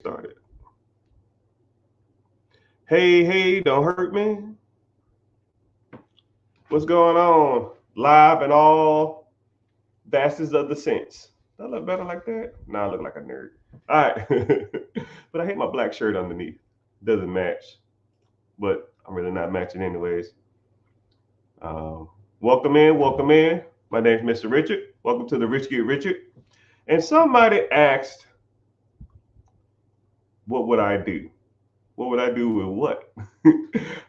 Started. Hey, don't hurt me. What's going on? Live and all vastness of the sense. Do I look better like that? Nah, I look like a nerd. All right. But I hate my black shirt underneath. Doesn't match. But I'm really not matching anyways. Um, welcome in, welcome in. My name's Mr. Richard. Welcome to the Rich Get Richard. And somebody asked, what would I do? What would I do with what?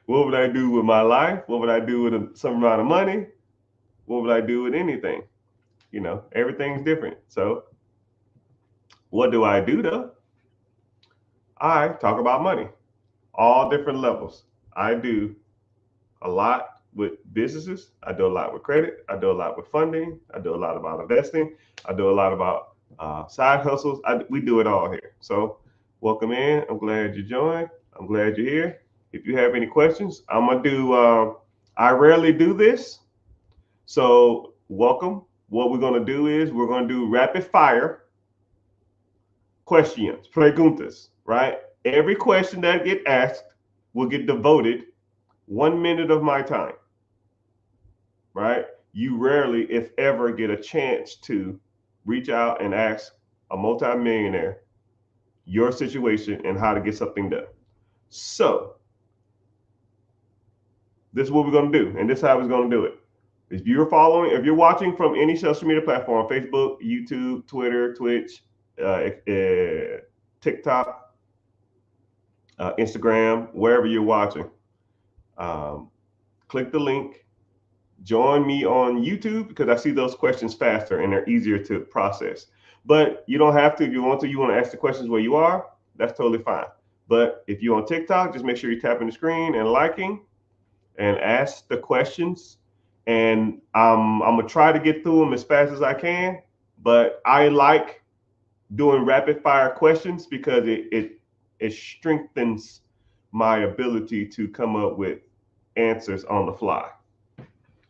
What would I do with my life? What would I do with some amount of money? What would I do with anything? Everything's different. So, what do I do though? I talk about money, all different levels. I do a lot with businesses. I do a lot with credit. I do a lot with funding. I do a lot about investing. I do a lot about side hustles. We do it all here. So, welcome in. I'm glad you joined. I'm glad you're here. If you have any questions, I'm gonna do. I rarely do this, so welcome. What we're gonna do is we're gonna do rapid fire questions, preguntas. Right? Every question that get asked will get devoted 1 minute of my time. Right? You rarely, if ever, get a chance to reach out and ask a multimillionaire your situation and how to get something done. So, this is what we're going to do, and this is how we're going to do it. If you're watching from any social media platform, Facebook, YouTube, Twitter, Twitch, TikTok, Instagram, wherever you're watching, um, click the link. Join me on YouTube because I see those questions faster and they're easier to process. But you don't have to. If you want to ask the questions where you are, that's totally fine. But if you're on TikTok, just make sure you're tapping the screen and liking and ask the questions. And I'm gonna try to get through them as fast as I can. But I like doing rapid fire questions because it strengthens my ability to come up with answers on the fly.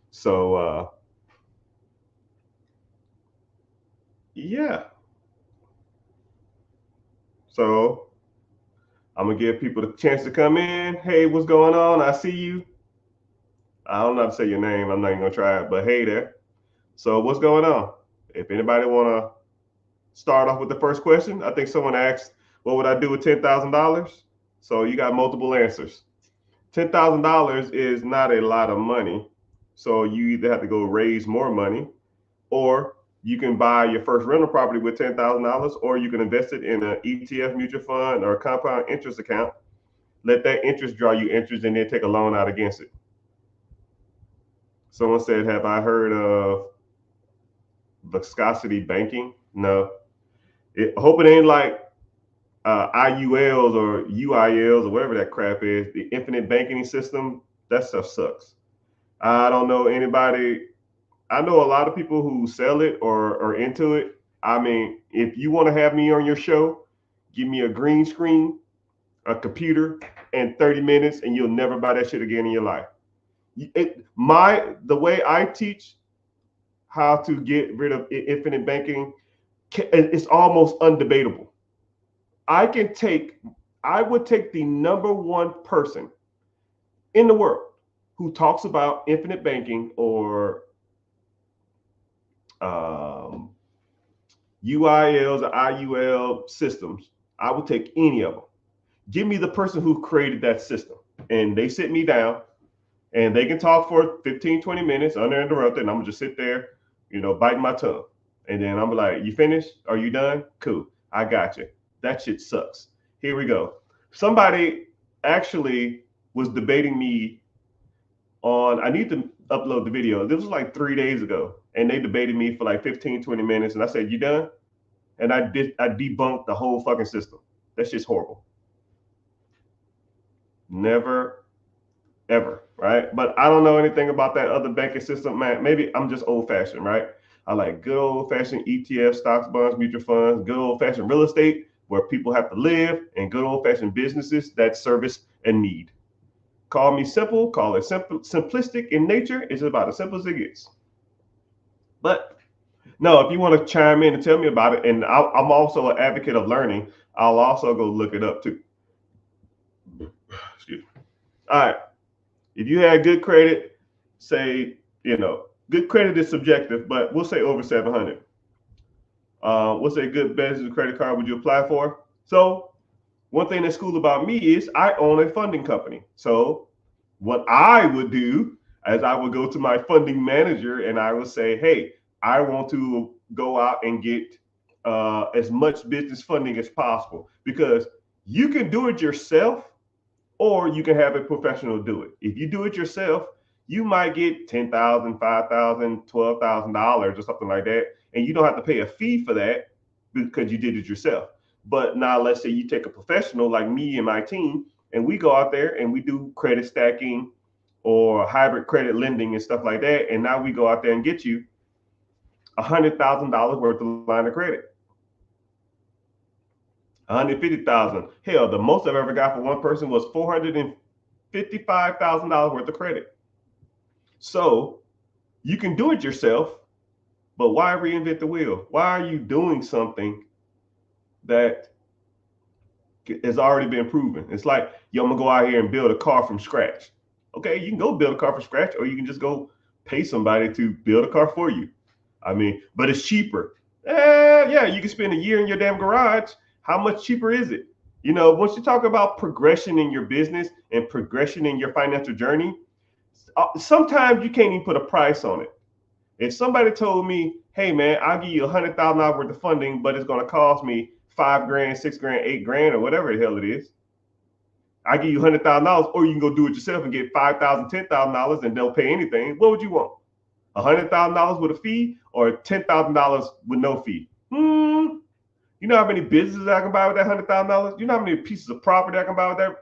So yeah. So I'm gonna give people the chance to come in. Hey, what's going on? I see you. I don't know how to say your name. I'm not even gonna try it, but hey there. So what's going on? If anybody wanna start off with the first question, I think someone asked, "What would I do with $10,000?" So you got multiple answers. $10,000 is not a lot of money, so you either have to go raise more money, or you can buy your first rental property with $10,000, or you can invest it in an ETF mutual fund or a compound interest account. Let that interest draw you interest, and then take a loan out against it. Someone said, "Have I heard of viscosity banking?" No. I hope it ain't like IULs or UILs or whatever that crap is. The infinite banking system, that stuff sucks. I don't know anybody. I know a lot of people who sell it or are into it. I mean, if you want to have me on your show, give me a green screen, a computer, and 30 minutes, and you'll never buy that shit again in your life. The way I teach how to get rid of infinite banking, it's almost undebatable. I can take, I would take the number one person in the world who talks about infinite banking or um, UILs or IUL systems. I would take any of them. Give me the person who created that system, and they sit me down, and they can talk for 15, 20 minutes uninterrupted, and I'm gonna just sit there, biting my tongue. And then I'm like, "You finished? Are you done? Cool. I got you." That shit sucks. Here we go. Somebody actually was debating me on, I need to upload the video. This was like 3 days ago. And they debated me for like 15, 20 minutes. And I said, "You done?" And I debunked the whole fucking system. That's just horrible. Never, ever, right? But I don't know anything about that other banking system, man. Maybe I'm just old fashioned, right? I like good old fashioned ETF, stocks, bonds, mutual funds, good old fashioned real estate where people have to live, and good old fashioned businesses that service a need. Call me simple, call it simplistic in nature. It's about as simple as it gets. But no, if you want to chime in and tell me about it, and I'm also an advocate of learning. I'll also go look it up too. Excuse me. All right. If you had good credit, say, good credit is subjective, but we'll say over 700. What's a good business credit card would you apply for? So one thing that's cool about me is I own a funding company. So what I would do is I would go to my funding manager and I would say, hey, I want to go out and get as much business funding as possible, because you can do it yourself or you can have a professional do it. If you do it yourself, you might get $10,000, $5,000, $12,000 or something like that, and you don't have to pay a fee for that because you did it yourself. But now let's say you take a professional like me and my team, and we go out there and we do credit stacking or hybrid credit lending and stuff like that, and now we go out there and get you $100,000 worth of line of credit. 150,000. Hell, the most I've ever got for one person was $455,000 worth of credit. So you can do it yourself, but why reinvent the wheel? Why are you doing something that has already been proven? It's like, yo, I'm gonna go out here and build a car from scratch. Okay, you can go build a car from scratch, or you can just go pay somebody to build a car for you. I mean, but it's cheaper. Yeah, you can spend a year in your damn garage. How much cheaper is it? Once you talk about progression in your business and progression in your financial journey, sometimes you can't even put a price on it. If somebody told me, hey man, I'll give you $100,000 worth of funding, but it's going to cost me $5 grand, $6 grand, $8 grand, or whatever the hell it is, I give you $100,000, or you can go do it yourself and get $5,000, $10,000 and don't pay anything. What would you want? $100,000 with a fee or $10,000 with no fee? You know how many businesses I can buy with that $100,000? You know how many pieces of property I can buy with that?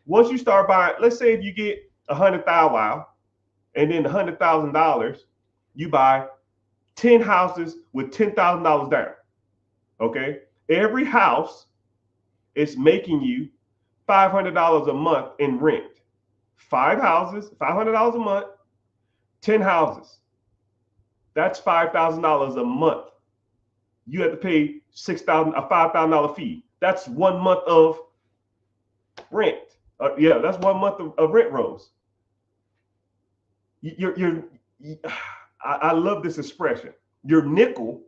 Once you start buying, let's say if you get $100,000 and then $100,000, you buy 10 houses with $10,000 down. Okay, every house is making you $500 a month in rent. 5 houses, $500 a month, 10 houses. That's $5,000 a month. You have to pay $6,000, a $5,000 fee. That's 1 month of rent. That's 1 month of rent rolls. I love this expression. Your nickel,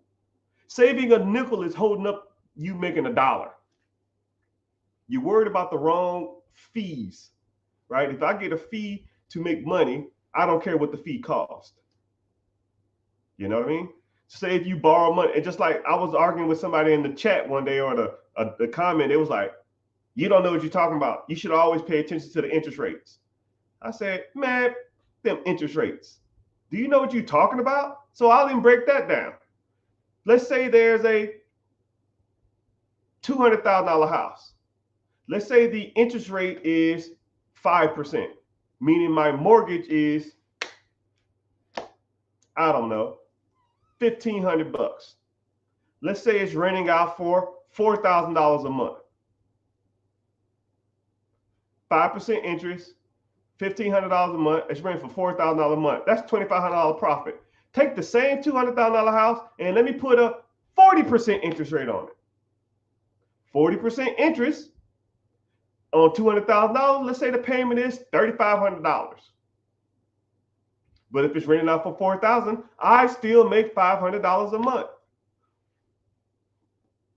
saving a nickel is holding up you making $1. You're worried about the wrong fees, right? If I get a fee to make money, I don't care what the fee costs. You know what I mean? Say if you borrow money, and just like I was arguing with somebody in the chat one day, or the comment, it was like, you don't know what you're talking about. You should always pay attention to the interest rates. I said, man, them interest rates. Do you know what you're talking about? So I'll even break that down. Let's say there's a $200,000 house. Let's say the interest rate is 5%, meaning my mortgage is, I don't know, $1,500. Let's say it's renting out for $4,000 a month. 5% interest, $1,500 a month. It's renting for $4,000 a month. That's $2,500 profit. Take the same $200,000 house and let me put a 40% interest rate on it. 40% interest on $200,000. Let's say the payment is $3,500. But if it's renting out for $4,000, I still make $500 a month.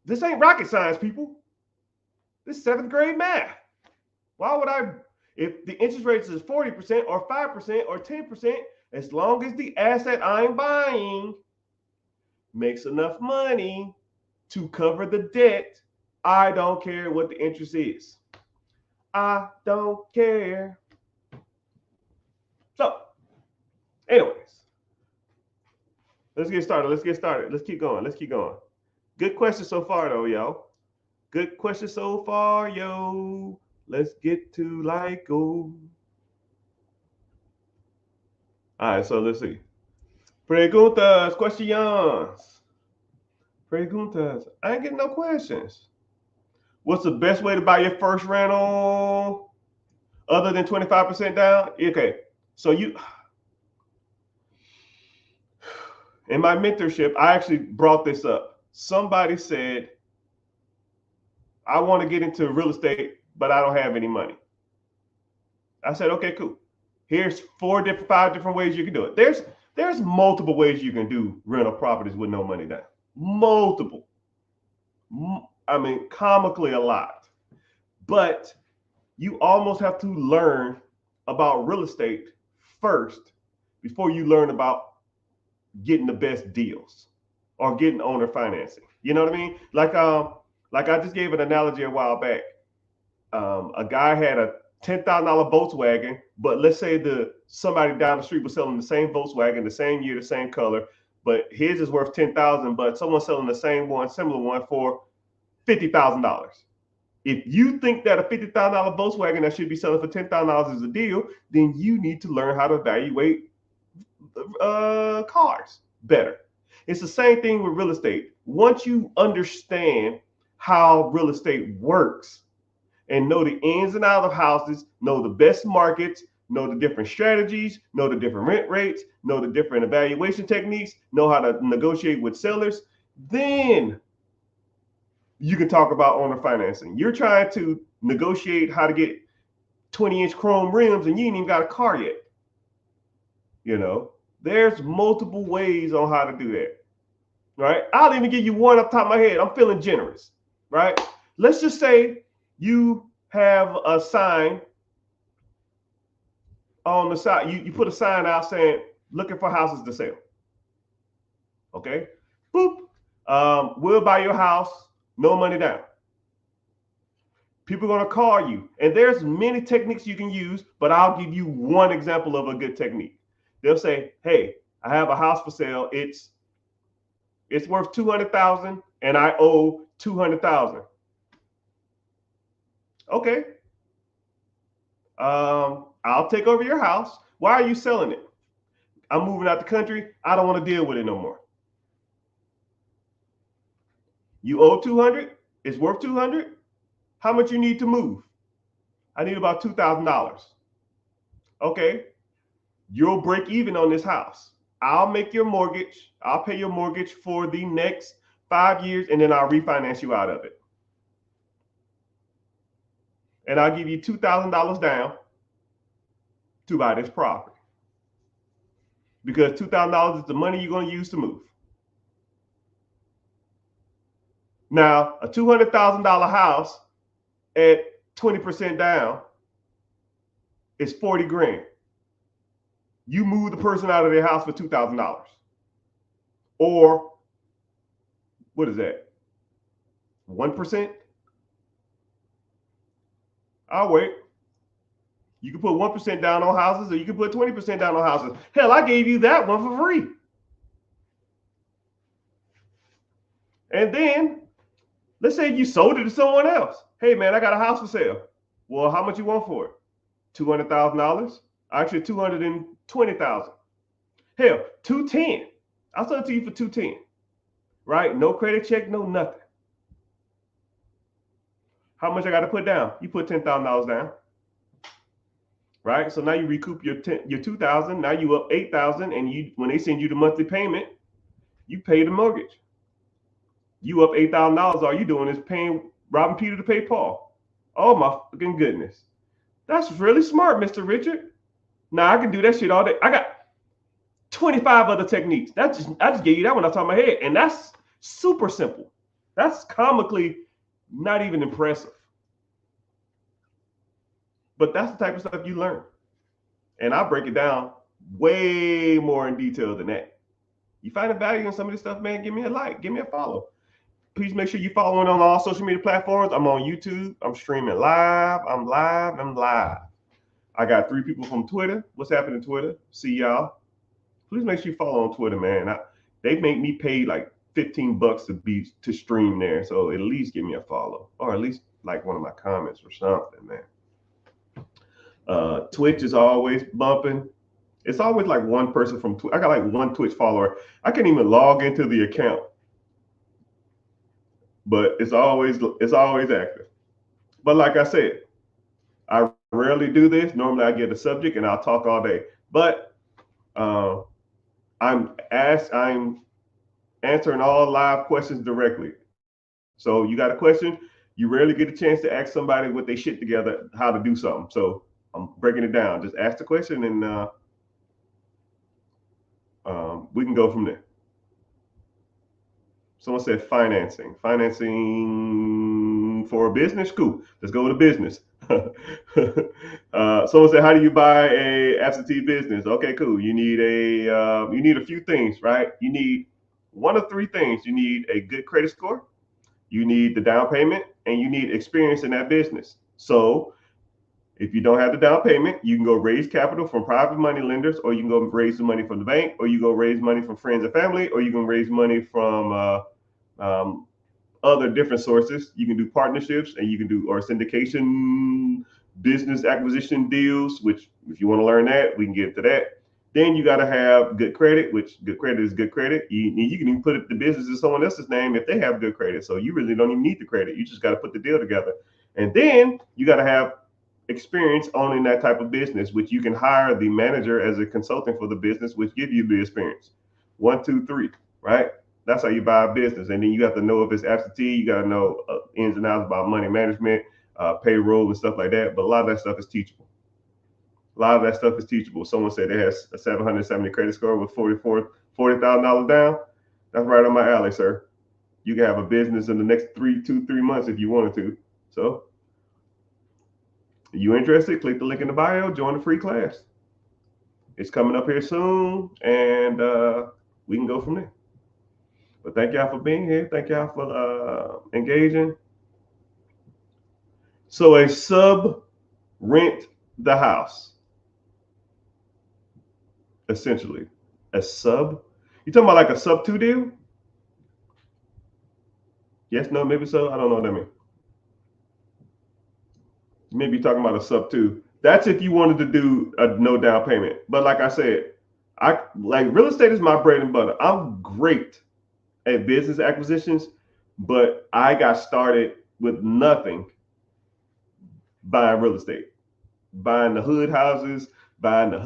This ain't rocket science, people. This is 7th grade math. Why would I, if the interest rate is 40% or 5% or 10%, as long as the asset I'm buying makes enough money to cover the debt, I don't care what the interest is. I don't care. So, anyways, let's get started. Let's keep going. Good question so far, though, yo. Good question so far, yo. Let's get to go. All right, so let's see. Preguntas, questions. I ain't getting no questions. What's the best way to buy your first rental other than 25% down? Okay, so in my mentorship, I actually brought this up. Somebody said, I want to get into real estate, but I don't have any money. I said, okay, cool. Here's 5 different ways you can do it. There's multiple ways you can do rental properties with no money down. Multiple. I mean, comically a lot. But you almost have to learn about real estate first before you learn about getting the best deals or getting owner financing. You know what I mean? Like I just gave an analogy a while back. A guy had a $10,000 Volkswagen, but let's say somebody down the street was selling the same Volkswagen, the same year, the same color, but his is worth 10,000, but someone's selling the same one, similar one for $50,000. If you think that a $50,000 Volkswagen that should be selling for $10,000 is a deal, then you need to learn how to evaluate cars better. It's the same thing with real estate. Once you understand how real estate works and know the ins and outs of houses, know the best markets, know the different strategies, know the different rent rates, know the different evaluation techniques, know how to negotiate with sellers, then you can talk about owner financing. You're trying to negotiate how to get 20-inch chrome rims and you ain't even got a car yet. You know, there's multiple ways on how to do that, right? I'll even give you one off the top of my head. I'm feeling generous, right? Let's just say you have a sign on the side. You put a sign out saying, looking for houses to sell. Okay, boop. We'll buy your house, no money down. People are going to call you, and there's many techniques you can use, but I'll give you one example of a good technique. They'll say, hey, I have a house for sale. It's worth $200,000 and I owe $200,000. Okay. I'll take over your house. Why are you selling it? I'm moving out the country. I don't want to deal with it no more. You owe 200. It's worth 200. How much you need to move? I need about $2,000. Okay. You'll break even on this house. I'll make your mortgage. I'll pay your mortgage for the next 5 years, and then I'll refinance you out of it. And I'll give you $2,000 down to buy this property. Because $2,000 is the money you're going to use to move. Now, a $200,000 house at 20% down is 40 grand. You move the person out of their house for $2,000. Or what is that? 1%? I'll wait. You can put 1% down on houses, or you can put 20% down on houses. Hell, I gave you that one for free. And then let's say you sold it to someone else. Hey man, I got a house for sale. Well, how much you want for it? $200,000? Actually, $220,000. Hell, $210,000. I'll sell it to you for $210,000. Right? No credit check, no nothing. How much I got to put down? You put $10,000 down. Right? So now you recoup your $2,000. Now you up $8,000, and when they send you the monthly payment, you pay the mortgage. You up $8,000. All you doing is paying robbing Peter to pay Paul. Oh my fucking goodness. That's really smart, Mr. Richard. Now I can do that shit all day. I got 25 other techniques. I just gave you that one off the top of my head. And that's super simple. That's comically not even impressive. But that's the type of stuff you learn. And I break it down way more in detail than that. You find a value in some of this stuff, man, give me a like, give me a follow. Please make sure you follow me on all social media platforms. I'm on YouTube. I'm streaming live. I'm live. I got 3 people from Twitter. What's happening, Twitter? See y'all. Please make sure you follow on Twitter, man. They make me pay like $15 to stream there. So at least give me a follow, or at least like one of my comments or something, man. Twitch is always bumping. It's always like one person from Twitch. I got like one Twitch follower. I can't even log into the account, but it's always active. But like I said, I rarely do this. Normally I get a subject and I'll talk all day. But I'm answering all live questions directly. So you got a question, You rarely get a chance to ask somebody with their shit together how to do something. So I'm breaking it down. Just ask the question and we can go from there. Someone said financing. Financing for a business? Cool. Let's go with a business. Someone said, how do you buy a absentee business? Okay, cool. You need a few things, right? You need one of three things. You need a good credit score, you need the down payment, and you need experience in that business. So if you don't have the down payment, you can go raise capital from private money lenders, or you can go raise the money from the bank, or you go raise money from friends and family, or you can raise money from other different sources. You can do partnerships, and you can do or syndication, business acquisition deals. Which, if you want to learn that, we can get to that. Then you got to have good credit, which good credit is good credit. You can even put the business in someone else's name if they have good credit. So you really don't even need the credit. You just got to put the deal together. And then you got to have experience owning that type of business, which you can hire the manager as a consultant for the business, which give you the experience. 1, 2, 3, right? That's how you buy a business. And then you have to know if it's absentee. You got to know ins and outs about money management, payroll, and stuff like that. But a lot of that stuff is teachable. Someone said they has a 770 credit score with $40,000 down. That's right on my alley, sir. You can have a business in the next 3 months if you wanted to. So, you interested? Click the link in the bio. Join the free class. It's coming up here soon, and we can go from there. But thank y'all for being here. Thank y'all for engaging. So a sub rent the house. Essentially, a sub. You talking about like a sub 2 deal? Yes, no, maybe so. I don't know what that means. Maybe you're talking about a sub 2. That's if you wanted to do a no down payment. But like I said, I like real estate is my bread and butter. I'm great at business acquisitions, but I got started with nothing buying real estate, buying the hood houses, buying the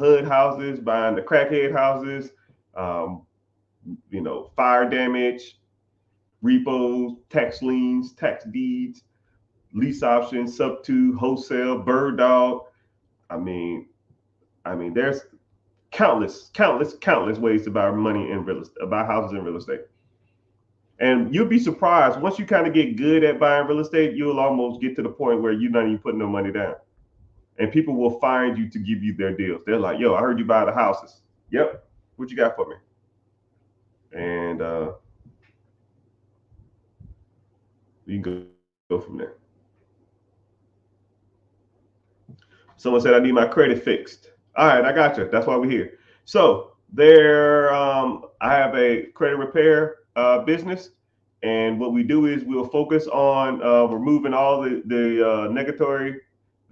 crackhead houses, fire damage, repos, tax liens, tax deeds, lease options, sub 2, wholesale, bird dog. I mean, there's countless ways to buy money in real estate, buy houses in real estate. And you'll be surprised once you kind of get good at buying real estate, you'll almost get to the point where you're not even putting no money down. And people will find you to give you their deals. They're like, yo, I heard you buy the houses. Yep. What you got for me? And you can go from there. Someone said I need my credit fixed. All right, I got you. That's why we're here. So I have a credit repair business, and what we do is we'll focus on removing all the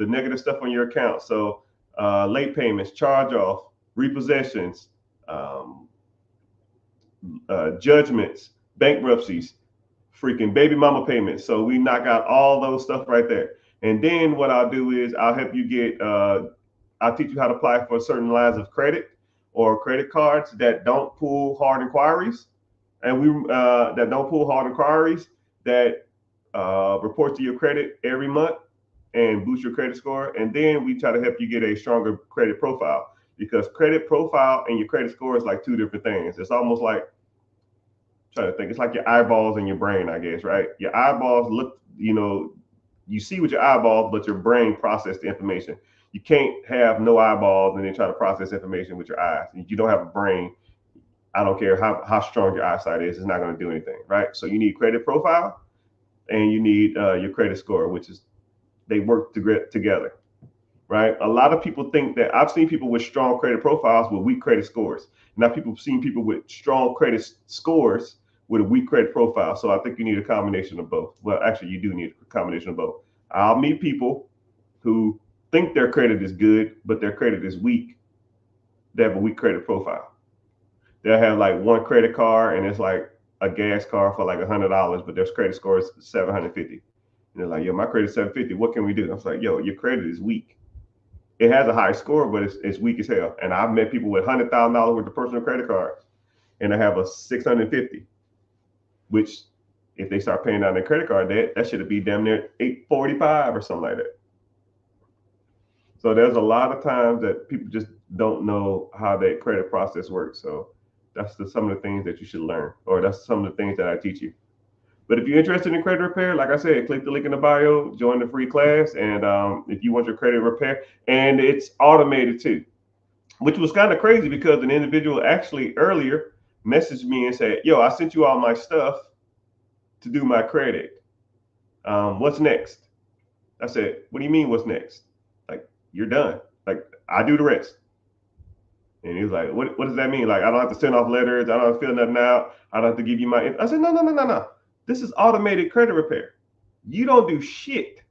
negative stuff on your account. So late payments, charge off, repossessions, judgments, bankruptcies, freaking baby mama payments. So we knock out all those stuff right there. And then what I'll do is I'll help you get, I'll teach you how to apply for certain lines of credit or credit cards that don't pull hard inquiries. And that don't pull hard inquiries, that report to your credit every month and boost your credit score. And then we try to help you get a stronger credit profile, because credit profile and your credit score is like two different things. It's almost like, I'm trying to think, it's like your eyeballs and your brain, I guess, right? Your eyeballs look, you see with your eyeballs, but your brain processes the information. You can't have no eyeballs and then try to process information with your eyes. If you don't have a brain, I don't care how strong your eyesight is, it's not going to do anything, right? So you need credit profile and you need your credit score, which is, they work together, right? A lot of people think that, I've seen people with strong credit profiles with weak credit scores. Now people have seen people with strong credit scores with a weak credit profile. So I think you need a combination of both. Well, actually, you do need a combination of both. I'll meet people who think their credit is good, but their credit is weak. They have a weak credit profile. They'll have like one credit card and it's like a gas card for like $100, but their credit score is 750. And they're like, yo, my credit's 750. What can we do? I was like, yo, your credit is weak. It has a high score, but it's weak as hell. And I've met people with $100,000 worth of personal credit cards, and they have a 650, which If they start paying down their credit card debt, that should be damn near 845 or something like that. So there's a lot of times that people just don't know how that credit process works. So that's some of the things that you should learn, or that's some of the things that I teach you. But if you're interested in credit repair, like I said, click the link in the bio, join the free class, and if you want your credit repair, and it's automated too, which was kind of crazy because an individual actually earlier messaged me and said, "Yo, I sent you all my stuff to do my credit. What's next?" I said, "What do you mean, what's next? Like, you're done. Like, I do the rest." And he was like, what does that mean? Like, I don't have to send off letters. I don't have to fill nothing out. I don't have to give you my. I said, no. This is automated credit repair. You don't do shit.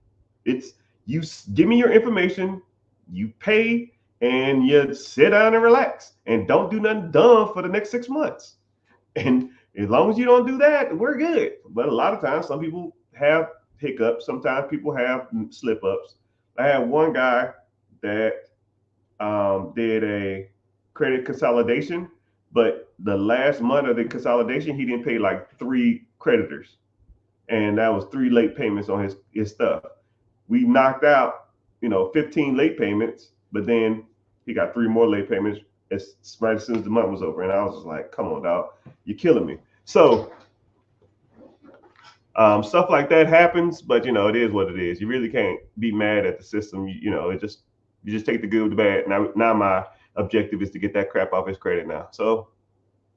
It's you give me your information, you pay, and you sit down and relax and don't do nothing dumb for the next 6 months. And as long as you don't do that, we're good. But a lot of times, some people have hiccups. Sometimes people have slip ups. I had one guy that did a credit consolidation, but the last month of the consolidation, he didn't pay like 3 creditors, and that was 3 late payments on his stuff. We knocked out, 15 late payments, but then he got 3 more late payments right as soon as the month was over, and I was just like, "Come on, dog, you're killing me." So stuff like that happens, but it is what it is. You really can't be mad at the system. You just take the good with the bad. Now my objective is to get that crap off his credit now. So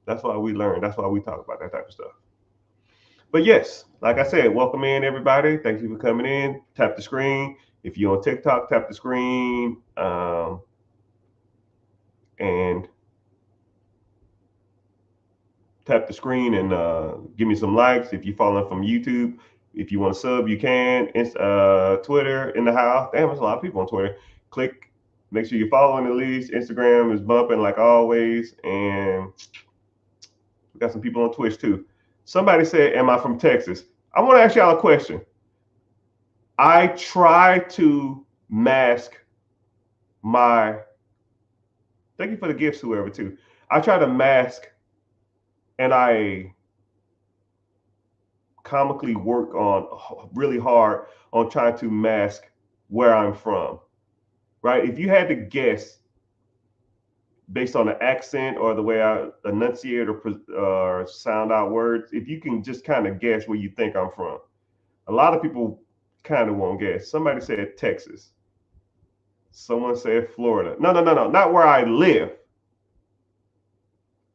that's why we learn. That's why we talk about that type of stuff. But yes, like I said, welcome in everybody. Thank you for coming in. Tap the screen. If you're on TikTok, tap the screen and tap the screen and give me some likes. If you're following from YouTube, if you want to sub, you can. It's Twitter in the house. Damn, there's a lot of people on Twitter. Click. Make sure you're following at least. Instagram is bumping like always. And we got some people on Twitch too. Somebody said, "Am I from Texas?" I want to ask y'all a question. I try to mask my. Thank you for the gifts, whoever too. I try to mask, and I comically work on really hard on trying to mask where I'm from. Right? If you had to guess based on the accent or the way I enunciate or sound out words, if you can just kind of guess where you think I'm from. A lot of people kind of won't guess. Somebody said Texas. Someone said Florida. No, not where I live.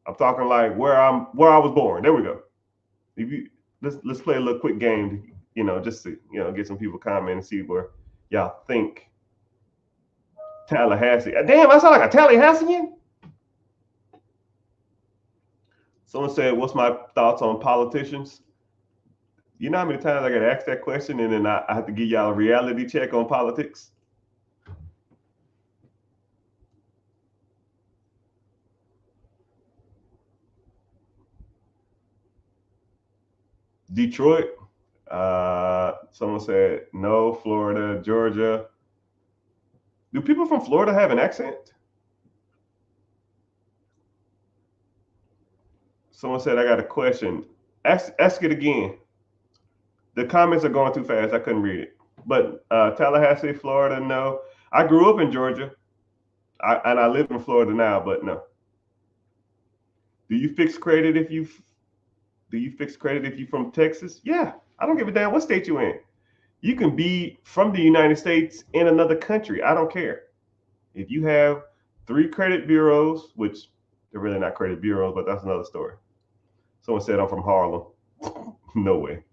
I'm talking like where I was born. There we go. If you let's play a little quick game, just to get some people comment and see where y'all think. Tallahassee. Damn, I sound like a Tallahassean. Someone said, "What's my thoughts on politicians?" You know how many times I got asked that question, and then I have to give y'all a reality check on politics? Detroit. Someone said no. Florida, Georgia. Do people from Florida have an accent? Someone said I got a question. Ask it again. The comments are going too fast. I couldn't read it. But Tallahassee, Florida, no. I grew up in Georgia, and I live in Florida now, but no. Do you fix credit if you from Texas? Yeah, I don't give a damn what state you in. You can be from the United States in another country. I don't care. If you have 3 credit bureaus, which they're really not credit bureaus, but that's another story. Someone said I'm from Harlem. No way.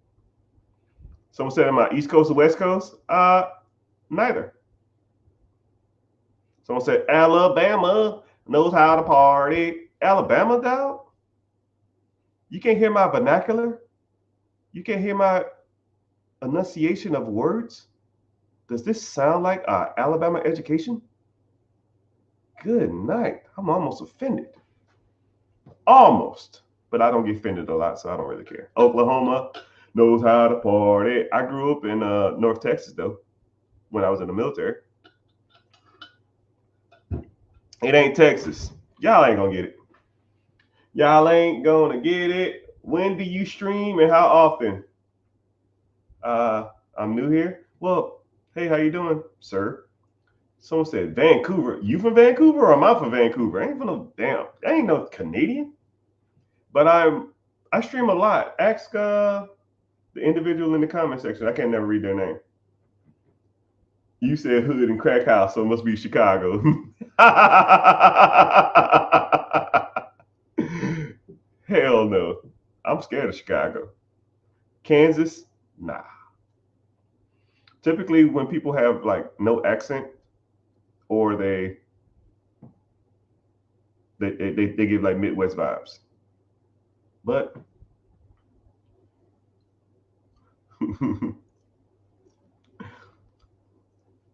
Someone said am I East Coast or West Coast? Neither. Someone said Alabama knows how to party. Alabama, dog? You can't hear my vernacular? You can't hear my enunciation of words? Does this sound like Alabama education? Good night. I'm almost offended. Almost. But I don't get offended a lot, so I don't really care. Oklahoma knows how to party. I grew up in North Texas, though, when I was in the military. It ain't Texas. Y'all ain't gonna get it. Y'all ain't gonna get it. When do you stream and how often? I'm new here. Well, hey, how you doing, sir? Someone said Vancouver. You from Vancouver or am I from Vancouver? I ain't from no damn. I ain't no Canadian. But I stream a lot. Ask the individual in the comment section. I can't never read their name. You said hood and crack house, so it must be Chicago. Hell no. I'm scared of Chicago. Kansas? Nah. Typically, when people have like no accent, or they give like Midwest vibes. But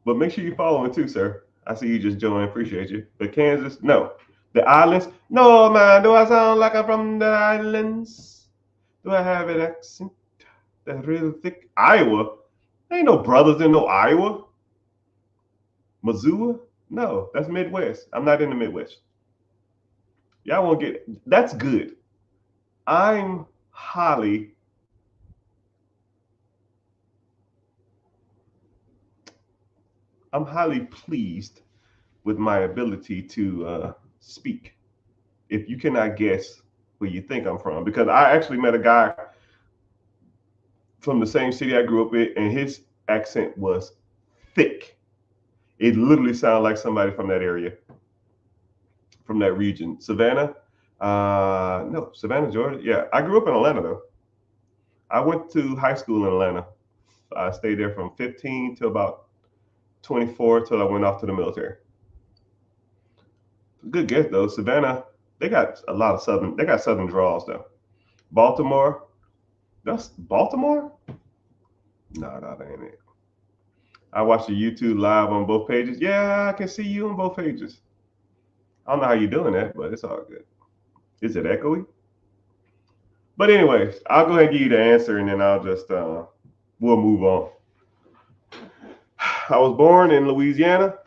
but make sure you follow it too, sir. I see you just joined. Appreciate you. But Kansas, no. The islands, no man. Do I sound like I'm from the islands? Do I have an accent that's really thick? Iowa? Ain't no brothers in no Iowa. Missoula? No, that's Midwest. I'm not in the Midwest. Y'all won't get it. That's good. I'm highly pleased with my ability to speak. If you cannot guess where you think I'm from, because I actually met a guy from the same city I grew up in, and his accent was thick. It literally sounded like somebody from that area, from that region. Savannah? No, Savannah, Georgia. Yeah, I grew up in Atlanta though. I went to high school in Atlanta. I stayed there from 15 to about 24 till I went off to the military. Good guess though. Savannah, they got a lot of southern. They got southern draws though. Baltimore, that's Baltimore. No, that ain't it. I watched the YouTube live on both pages. Yeah, I can see you on both pages. I don't know how you're doing that, but it's all good. Is it echoey? But anyways, I'll go ahead and give you the answer, and then I'll just we'll move on. I was born in Louisiana,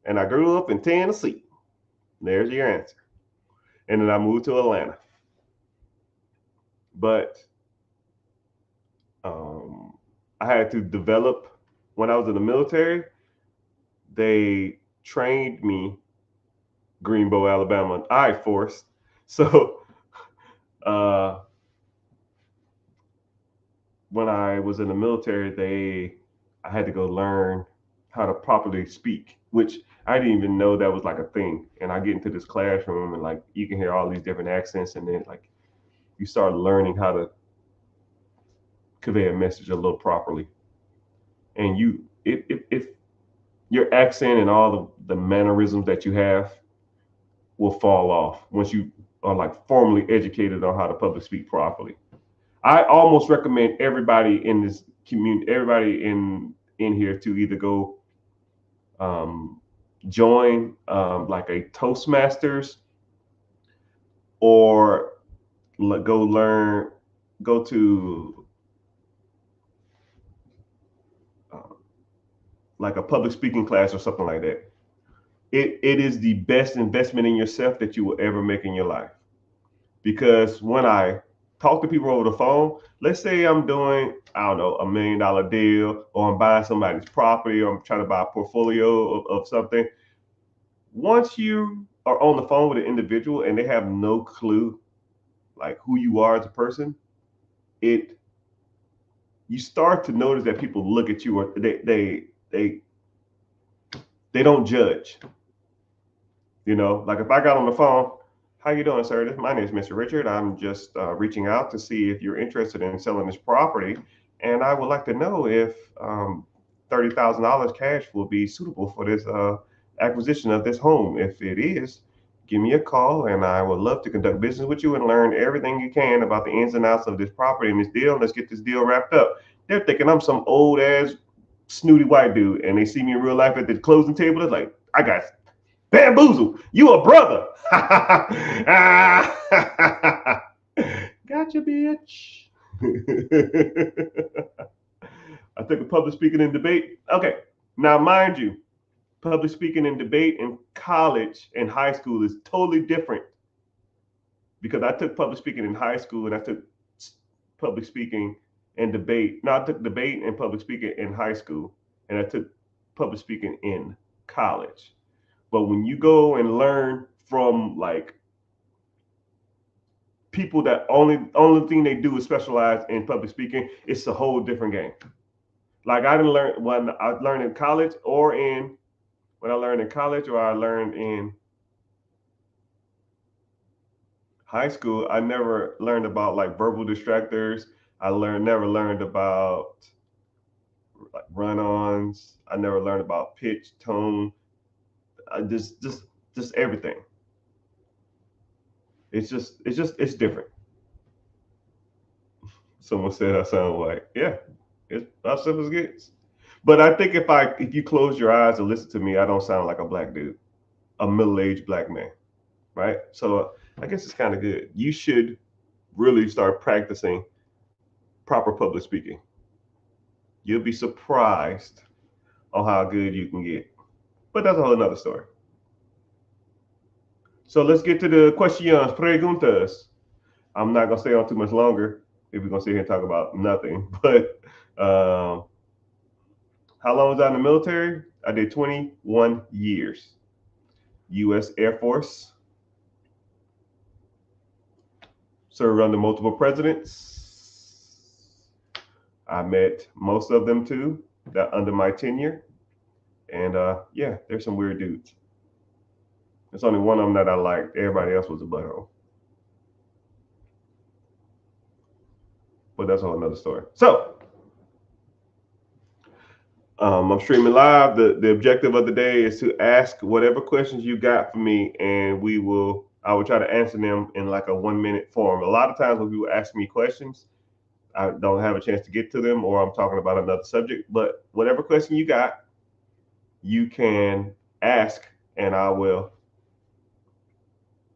and I grew up in Tennessee. There's your answer. And then I moved to Atlanta. But I had to develop, when I was in the military, they trained me, Greenbow, Alabama, I Force. So when I was in the military, I had to go learn how to properly speak, which I didn't even know that was like a thing. And I get into this classroom and like you can hear all these different accents, and then like you start learning how to convey a message a little properly. And if your accent and all the mannerisms that you have will fall off once you are like formally educated on how to public speak properly. I almost recommend everybody in this community, everybody in here, to either go join like a Toastmasters, or go to like a public speaking class or something like that. It is the best investment in yourself that you will ever make in your life. Because when I talk to people over the phone, let's say I'm doing, I don't know, $1 million deal, or I'm buying somebody's property, or I'm trying to buy a portfolio of something. Once you are on the phone with an individual and they have no clue like who you are as a person, you start to notice that people look at you, or they don't judge. You know, like if I got on the phone, how you doing, sir? My name is Mr. Richard. I'm just reaching out to see if you're interested in selling this property, and I would like to know if $30,000 cash will be suitable for this acquisition of this home. If it is, give me a call, and I would love to conduct business with you and learn everything you can about the ins and outs of this property and this deal. Let's get this deal wrapped up. They're thinking I'm some old ass snooty white dude, and they see me in real life at the closing table. They're like, I got bamboozle. You a brother. Gotcha, bitch. I think of public speaking and debate. Okay, now mind you, public speaking and debate in college and high school is totally different because I took public speaking in high school and I took public speaking and debate. No, I took debate and public speaking in high school, and I took public speaking in college. But when you go and learn from like people that only thing they do is specialize in public speaking, it's a whole different game. Like I didn't learn when I learned in college or in when I learned in college or I learned in high school, I never learned about like verbal distractors. I never learned about like run-ons. I never learned about pitch, tone, just everything. It's different. Someone said I sound like, yeah, it's about simple as it gets. But I think if you close your eyes and listen to me, I don't sound like a black dude, a middle-aged black man, right? So I guess it's kind of good. You should really start practicing proper public speaking. You'll be surprised on how good you can get. But that's a whole nother story. So let's get to the questions, preguntas. I'm not gonna stay on too much longer if we're gonna sit here and talk about nothing. But how long was I in the military? I did 21 years. U.S. Air Force. Served under multiple presidents. I met most of them too, that under my tenure. And yeah, there's some weird dudes. There's only one of them that I liked. Everybody else was a butthole. But that's a whole another story. So I'm streaming live. The objective of the day is to ask whatever questions you got for me, and I will try to answer them in like a 1-minute form. A lot of times when people ask me questions, I don't have a chance to get to them, or I'm talking about another subject. But whatever question you got, you can ask, and we'll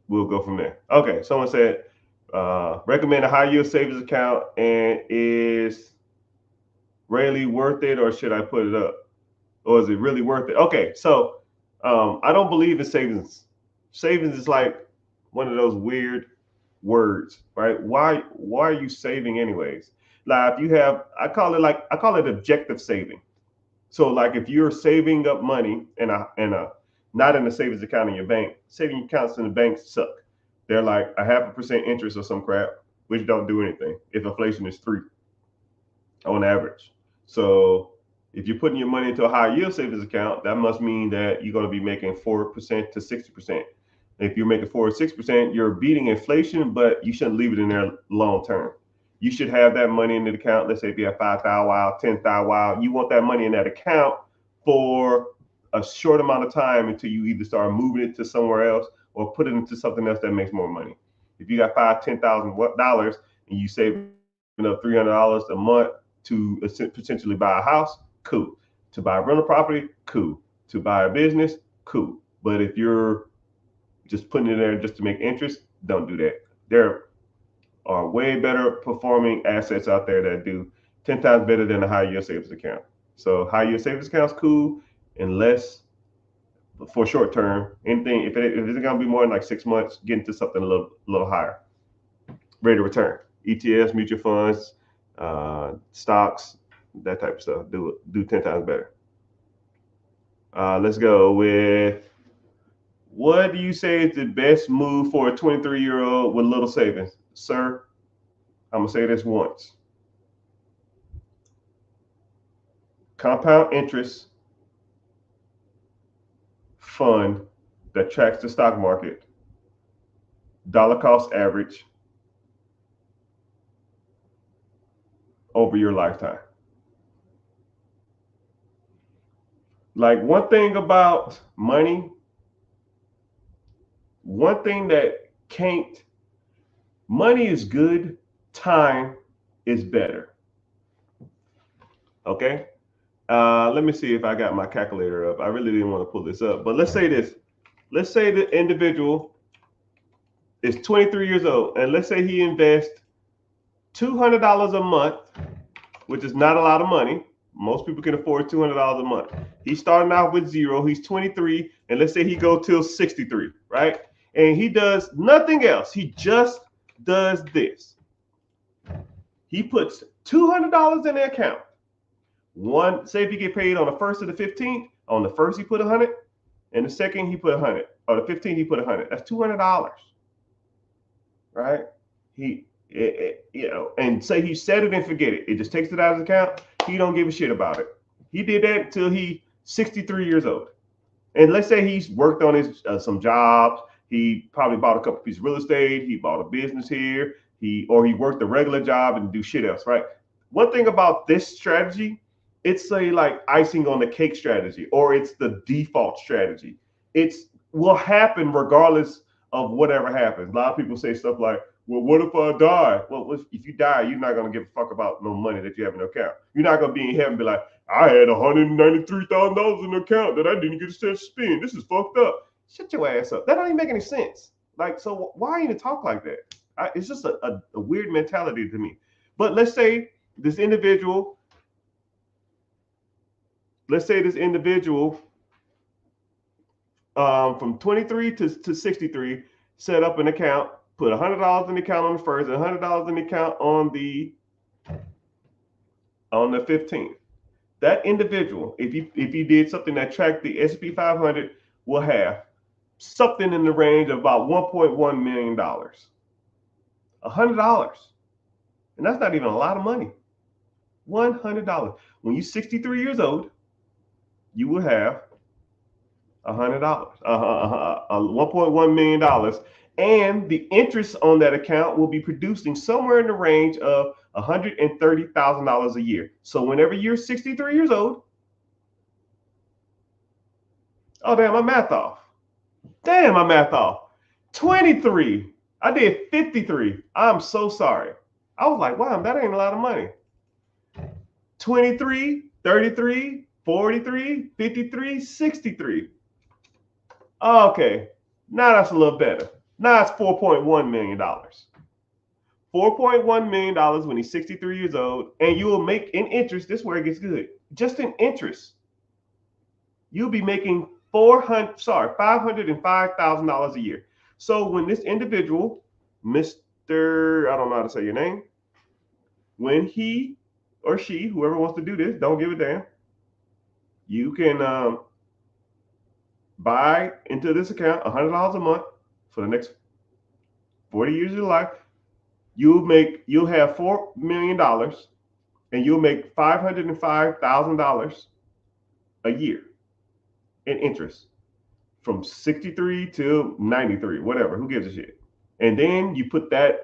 go from there. Okay, someone said recommend a high yield savings account, and is really worth it, or should I put it up, or is it really worth it? Okay, so I don't believe in savings. Savings is like one of those weird words, right? Why are you saving anyways? Like if you have, I call it objective saving. So like if you're saving up money in a not in a savings account in your bank, saving accounts in the bank suck. They're like 0.5% interest or some crap, which don't do anything if inflation is 3 on average. So if you're putting your money into a high yield savings account, that must mean that you're going to be making 4% to 60%. If you're making 4 or 6%, you're beating inflation, but you shouldn't leave it in there long term. You should have that money in the account. Let's say if you have 5,000 while, 10,000 while, you want that money in that account for a short amount of time until you either start moving it to somewhere else or put it into something else that makes more money. If you got $10,000 and you saving up $300 a month to potentially buy a house, cool. To buy a rental property, cool. To buy a business, cool. But if you're just putting it there just to make interest, don't do that. There are way better performing assets out there that do 10 times better than a high yield savings account. So high yield savings account's cool, unless for short term, anything if it's gonna be more than like 6 months, get into something a little higher. Rate of return, ETFs, mutual funds, stocks, that type of stuff. Do 10 times better. Let's go with, what do you say is the best move for a 23-year-old with little savings? Sir, I'm gonna say this once. Compound interest fund that tracks the stock market, dollar cost average over your lifetime. Like one thing about money, one thing that can't, money is good, time is better. Okay? Let me see if I got my calculator up. I really didn't want to pull this up, but let's say this. Let's say the individual is 23 years old, and let's say he invests $200 a month, which is not a lot of money. Most people can afford $200 a month. He's starting out with zero. He's 23, and let's say he go till 63, right? and he does nothing else. He just does this. He puts $200 in the account. One, say if he get paid on the 1st or the 15th, on the 1st he put 100, and the 2nd he put 100, or the 15th he put 100. That's $200, right? And say he set it and forget it. It just takes it out of his account. He don't give a shit about it. He did that until he's 63 years old. And let's say he's worked on his some jobs. He probably bought a couple pieces of real estate. He bought a business here. He worked a regular job and do shit else, right? One thing about this strategy, it's a like icing on the cake strategy, or it's the default strategy. It's will happen regardless of whatever happens. A lot of people say stuff like, well, what if I die? Well, if you die, you're not going to give a fuck about no money that you have in your account. You're not going to be in heaven and be like, I had $193,000 in the account that I didn't get a chance to spend. This is fucked up. Shut your ass up. That don't even make any sense. Like, so why even talk like that? It's just a weird mentality to me. But let's say this individual from 23 to 63 set up an account, put $100 in the account on the 1st and $100 in the account on the 15th. That individual, if you did something that tracked the S&P 500, will have something in the range of about $1.1 million. $100. And that's not even a lot of money. $100. When you're 63 years old, you will have $100, $1.1 million. And the interest on that account will be producing somewhere in the range of $130,000 a year. So whenever you're 63 years old, oh, damn, my math off. 23. I did 53. I'm so sorry. I was like, wow, that ain't a lot of money. 23, 33, 43, 53, 63. Okay, now that's a little better. Now it's $4.1 million. $4.1 million when he's 63 years old, and you will make in interest, this is where it gets good. Just in interest, you'll be making $505,000 a year. So when this individual, Mr. I don't know how to say your name, when he or she, whoever wants to do this, don't give a damn, you can buy into this account $100 a month for the next 40 years of your life. You'll have $4 million, and you'll make $505,000 a year in interest from 63 to 93, whatever, who gives a shit. And then you put the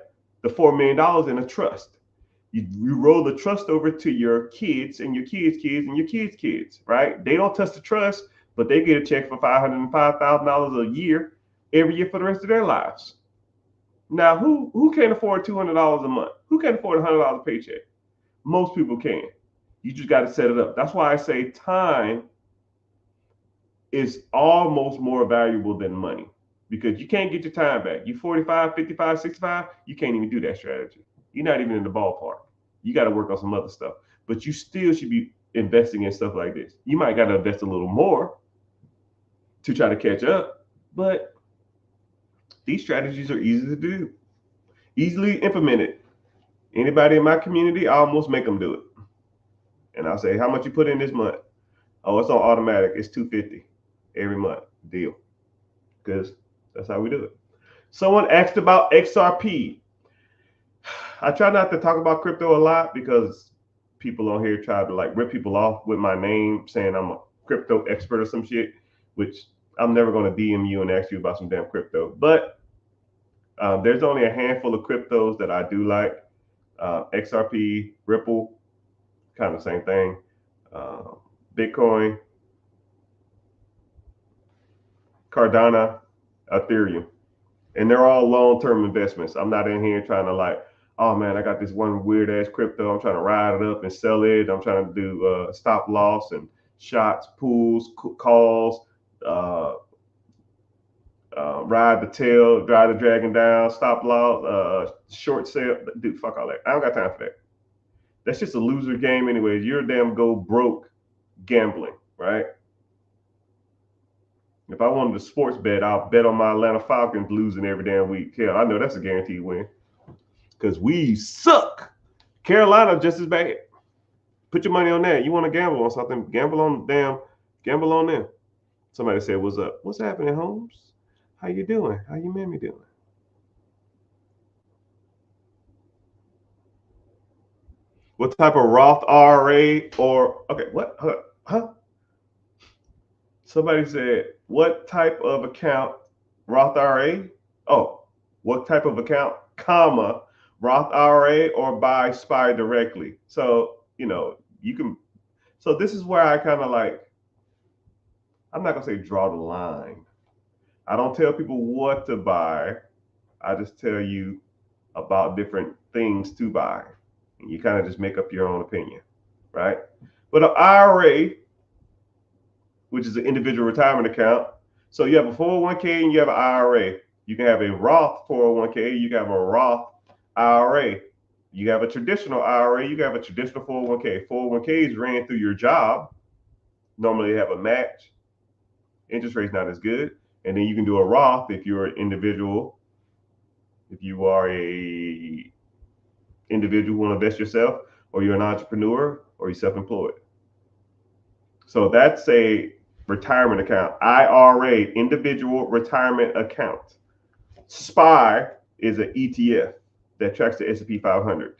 $4 million in a trust. You roll the trust over to your kids and your kids' kids and your kids' kids, right? They don't touch the trust, but they get a check for $505,000 a year every year for the rest of their lives. Now, who can't afford $200 a month? Who can afford a $100 paycheck? Most people can. You just got to set it up. That's why I say time is almost more valuable than money, because you can't get your time back. You 45, 55, 65, you can't even do that strategy. You're not even in the ballpark. You got to work on some other stuff, but you still should be investing in stuff like this. You might got to invest a little more to try to catch up, but these strategies are easy to do, easily implemented. Anybody in my community, I almost make them do it. And I'll say, how much you put in this month? Oh, it's on automatic. It's $250 every month. Deal. Because that's how we do it. Someone asked about XRP. I try not to talk about crypto a lot because people on here try to like rip people off with my name saying I'm a crypto expert or some shit, which I'm never going to DM you and ask you about some damn crypto. But there's only a handful of cryptos that I do like. XRP, Ripple, kind of the same thing. Bitcoin, Cardano, Ethereum. And they're all long-term investments. I'm not in here trying to like, oh man, I got this one weird ass crypto. I'm trying to ride it up and sell it. I'm trying to do stop loss and shots, pools, calls, ride the tail, drive the dragon down, stop loss, short sale. Dude, fuck all that. I don't got time for that. That's just a loser game anyways. You're a damn go broke gambling, right? If I wanted to sports bet, I'll bet on my Atlanta Falcons losing every damn week. Hell, I know that's a guaranteed win because we suck. Carolina just as bad. Put your money on that. You want to gamble on something? Gamble on them. Somebody said, "What's up? What's happening, Holmes? How you doing? How you mammy doing?" What type of Roth IRA or okay? What? Huh? Somebody said, "What type of account? Roth IRA? Oh, what type of account? Comma Roth IRA or buy SPY directly?" So you can. So this is where I kind of like. I'm not gonna say draw the line. I don't tell people what to buy. I just tell you about different things to buy. And you kind of just make up your own opinion, right? But an IRA, which is an individual retirement account, so you have a 401k and you have an IRA. You can have a Roth 401k, you can have a Roth IRA. You have a traditional IRA, you can have a traditional 401k. 401ks ran through your job. Normally they have a match. Interest rate's not as good. And then you can do a Roth if you're an individual. If you are a individual who want to invest yourself, or you're an entrepreneur, or you're self-employed. So that's a retirement account. IRA, individual retirement account. SPY is an ETF that tracks the S&P 500.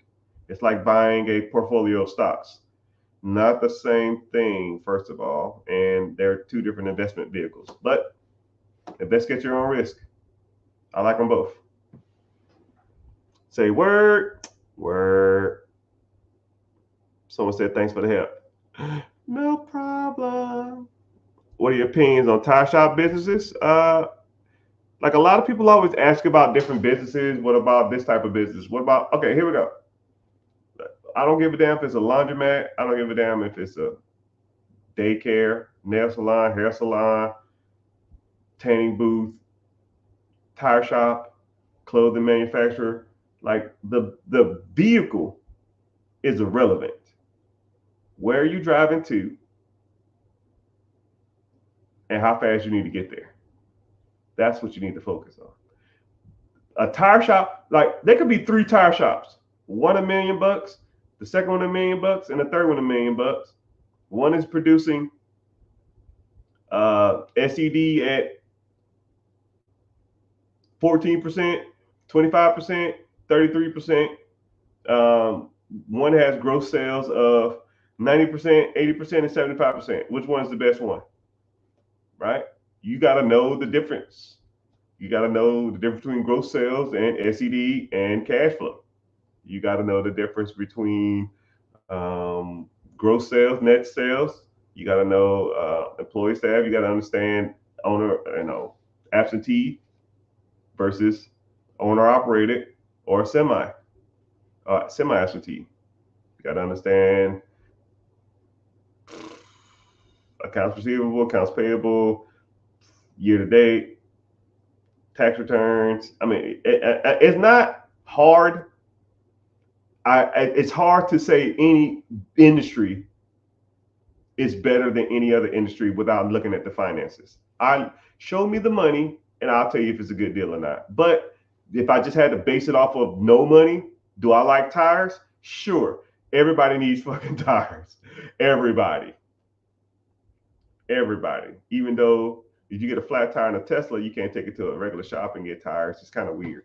It's like buying a portfolio of stocks. Not the same thing, first of all, and they're two different investment vehicles. But invest at your own risk. I like them both. Say word. Someone said thanks for the help. No problem. What are your opinions on tire shop businesses? Like a lot of people always ask about different businesses. What about this type of business? What about, okay, here we go. I don't give a damn if it's a laundromat. I don't give a damn if it's a daycare, nail salon, hair salon, tanning booth, tire shop, clothing manufacturer. Like the vehicle is irrelevant. Where are you driving to and how fast you need to get there? That's what you need to focus on. A tire shop, like there could be 3 tire shops. One $1 million, the second one $1 million, and the third one $1 million. One is producing SED at 14%, 25%, 33%. One has gross sales of 90%, 80%, and 75%. Which one is the best one? Right? You got to know the difference. You got to know the difference between gross sales and SED and cash flow. You got to know the difference between gross sales, net sales. You got to know employee staff. You got to understand owner, absentee versus owner operated or semi absentee. You got to understand accounts receivable, accounts payable, year to date, tax returns. I mean, it's not hard. It's hard to say any industry is better than any other industry without looking at the finances. Show me the money and I'll tell you if it's a good deal or not. But if I just had to base it off of no money, do I like tires? Sure. Everybody needs fucking tires. Everybody. Even though if you get a flat tire in a Tesla, you can't take it to a regular shop and get tires. It's kind of weird.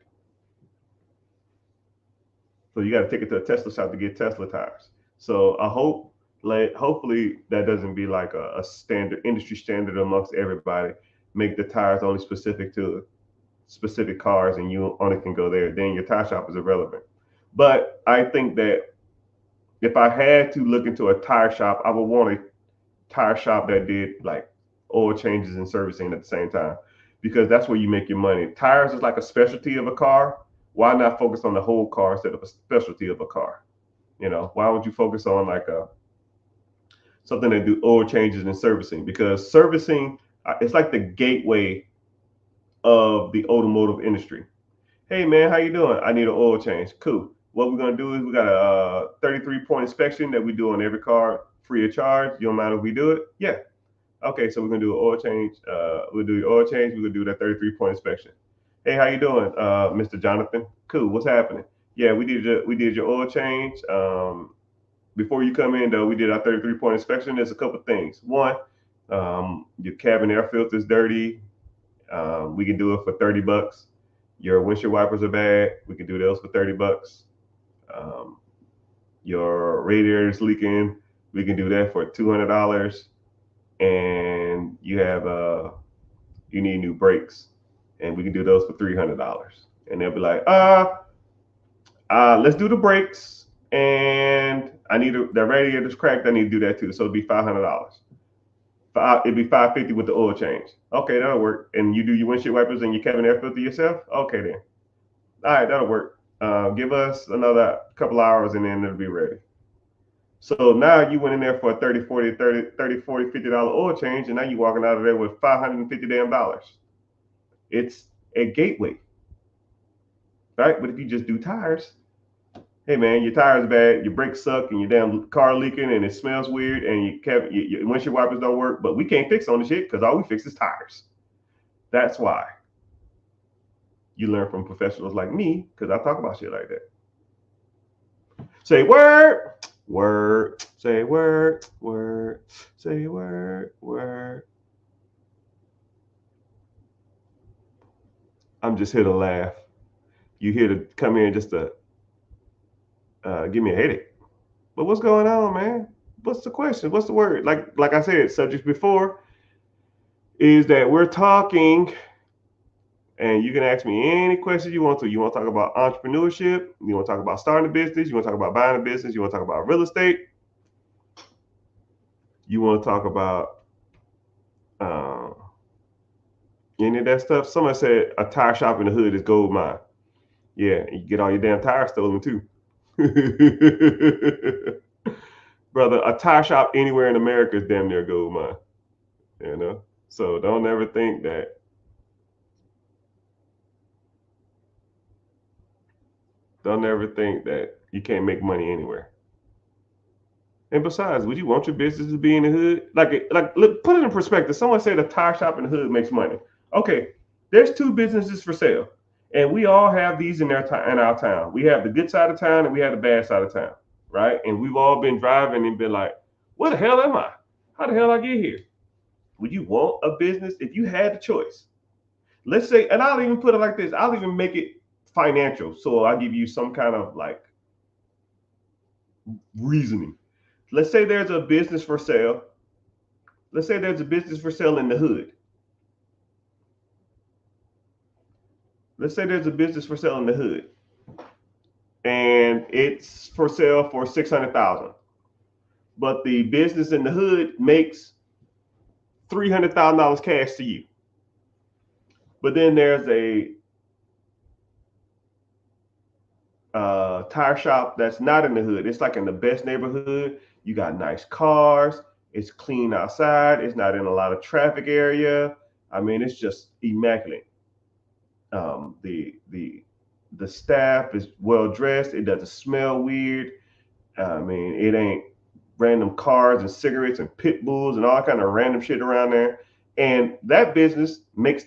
So you got to take it to a Tesla shop to get Tesla tires. So I hope, hopefully that doesn't be like a standard industry standard amongst everybody. Make the tires only specific to specific cars, and you only can go there. Then your tire shop is irrelevant. But I think that if I had to look into a tire shop, I would want a tire shop that did like oil changes and servicing at the same time, because that's where you make your money. Tires is like a specialty of a car. Why not focus on the whole car instead of a specialty of a car? Why would you focus on like something that do oil changes and servicing? Because servicing, it's like the gateway of the automotive industry. Hey man, how you doing? I need an oil change. Cool. What we're gonna do is we got a 33-point inspection that we do on every car free of charge. You don't mind if we do it? Yeah. Okay, so we're gonna do an oil change. We'll do the oil change. We're gonna do that 33-point inspection. Hey, how you doing, Mr. Jonathan? Cool. What's happening? Yeah, we did your oil change. Before you come in though, we did our 33-point inspection. There's a couple things. One, your cabin air filter is dirty. We can do it for $30. Your windshield wipers are bad. We can do those for $30. Um, your radiator is leaking. We can do that for $200. And you need new brakes, and we can do those for $300. And they'll be like, let's do the brakes, and the radiator's cracked. I need to do that too. So it'd be $500. It'd be $550 with the oil change. Okay, that'll work. And you do your windshield wipers and your cabin air filter yourself. Okay then. All right, that'll work. Give us another couple hours, and then it'll be ready. So now you went in there for a 30, 40, 30, 30, 40, $50 oil change, and now you're walking out of there with $550 damn dollars. It's a gateway, right? But if you just do tires, hey man, your tires bad, your brakes suck, and your damn car leaking, and it smells weird, and your windshield wipers don't work, but we can't fix on the shit because all we fix is tires. That's why you learn from professionals like me, because I talk about shit like that. Say word, word, say word, word, say word, word. I'm just here to laugh. You here to come in just to give me a headache. But what's going on, man? What's the question? What's the word? Like I said, subjects before is that we're talking, and you can ask me any questions you want to. You want to talk about entrepreneurship? You want to talk about starting a business? You want to talk about buying a business? You want to talk about real estate? You want to talk about any of that stuff? Somebody said a tire shop in the hood is gold mine. Yeah, you get all your damn tires stolen too. Brother, a tire shop anywhere in America is damn near gold mine. You know? So don't ever think that. Don't ever think that you can't make money anywhere. And besides, would you want your business to be in the hood? Look, put it in perspective. Someone said a tire shop in the hood makes money. Okay, there's two businesses for sale, and we all have these in our town. We have the good side of town, and we have the bad side of town, right? And we've all been driving and been like, "Where the hell am I? How the hell I get here?" Would you want a business if you had the choice? Let's say, and I'll even put it like this. I'll even make it financial. So I'll give you some kind of like reasoning. Let's say there's a business for sale. Let's say there's a business for sale in the hood. Let's say there's a business for sale in the hood, and it's for sale for $600,000. But the business in the hood makes $300,000 cash to you. But then there's a tire shop that's not in the hood. It's like in the best neighborhood. You got nice cars. It's clean outside. It's not in a lot of traffic area. I mean, it's just immaculate. The staff is well dressed. It doesn't smell weird. I mean, it ain't random cars and cigarettes and pit bulls and all kind of random shit around there. And that business makes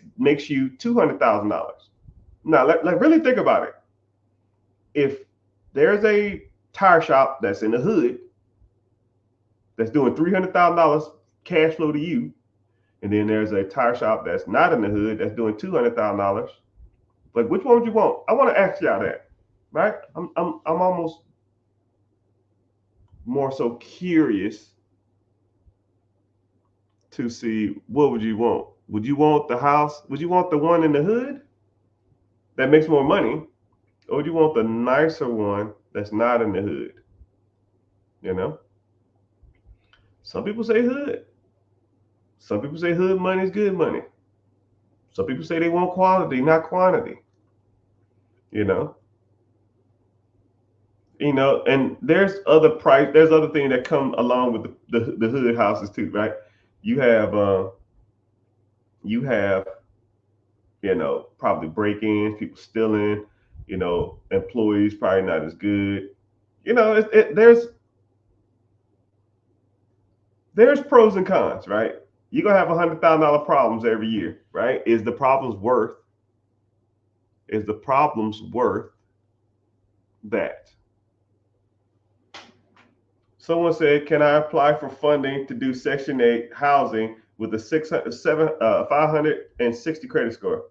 you $200,000. Now, really think about it. If there's a tire shop that's in the hood that's doing $300,000 cash flow to you, and then there's a tire shop that's not in the hood that's doing $200,000, like which one would you want? I want to ask y'all that, right? I'm almost more so curious to see what would you want? Would you want the house? Would you want the one in the hood that makes more money? Or would you want the nicer one that's not in the hood? You know? Some people say hood. Some people say hood money is good money. Some people say they want quality, not quantity. You know? And there's other things that come along with the hood houses too, right? You have probably break-ins, people stealing, employees probably not as good. There's pros and cons, right? You're gonna have $100,000 problems every year, right? Is the problems worth that? Someone said, "Can I apply for funding to do Section 8 housing with a 560 credit score?"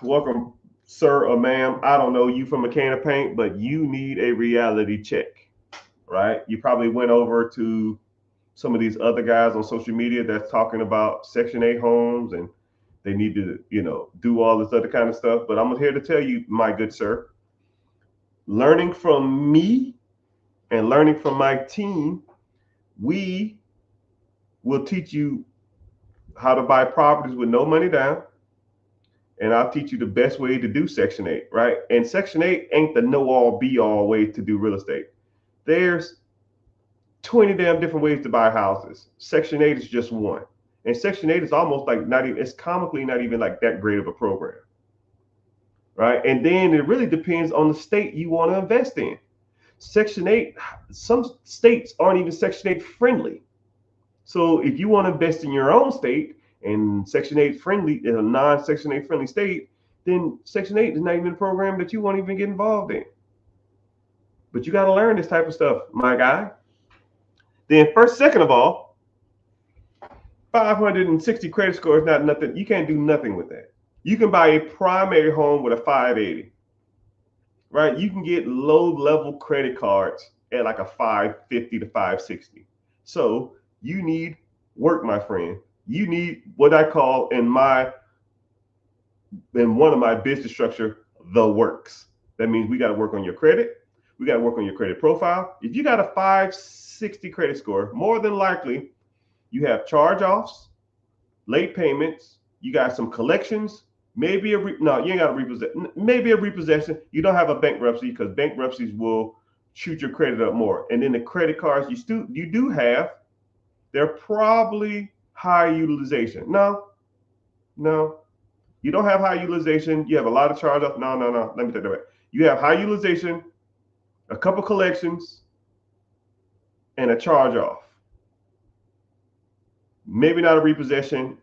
Welcome, sir or ma'am. I don't know you from a can of paint, but you need a reality check, right? You probably went over to some of these other guys on social media that's talking about Section 8 homes and they need to, do all this other kind of stuff. But I'm here to tell you, my good sir, learning from me and learning from my team, we will teach you how to buy properties with no money down. And I'll teach you the best way to do Section 8, right? And Section 8 ain't the know-all, be-all way to do real estate. There's 20 damn different ways to buy houses. Section 8 is just one. And Section 8 is almost like not even, it's comically not even like that great of a program, right? And then it really depends on the state you want to invest in. Section 8, some states aren't even Section 8 friendly. So if you want to invest in your own state and Section 8 friendly, in a non-Section 8 friendly state, then Section 8 is not even a program that you won't even get involved in. But you got to learn this type of stuff, my guy. Then second of all, 560 credit score is not nothing. You can't do nothing with that. You can buy a primary home with a 580, right? You can get low-level credit cards at like a 550 to 560. So you need work, my friend. You need what I call in one of my business structure, the works. That means we got to work on your credit. We got to work on your credit profile. If you got a 560 credit score, more than likely you have charge-offs, late payments, you got some collections, maybe you ain't got a repossession, maybe a repossession. You don't have a bankruptcy because bankruptcies will shoot your credit up more. And then the credit cards you do have, they're probably high utilization. No, you don't have high utilization. You have a lot of charge-off. No. Let me take that back. You have high utilization, a couple collections, and a charge-off. Maybe not a repossession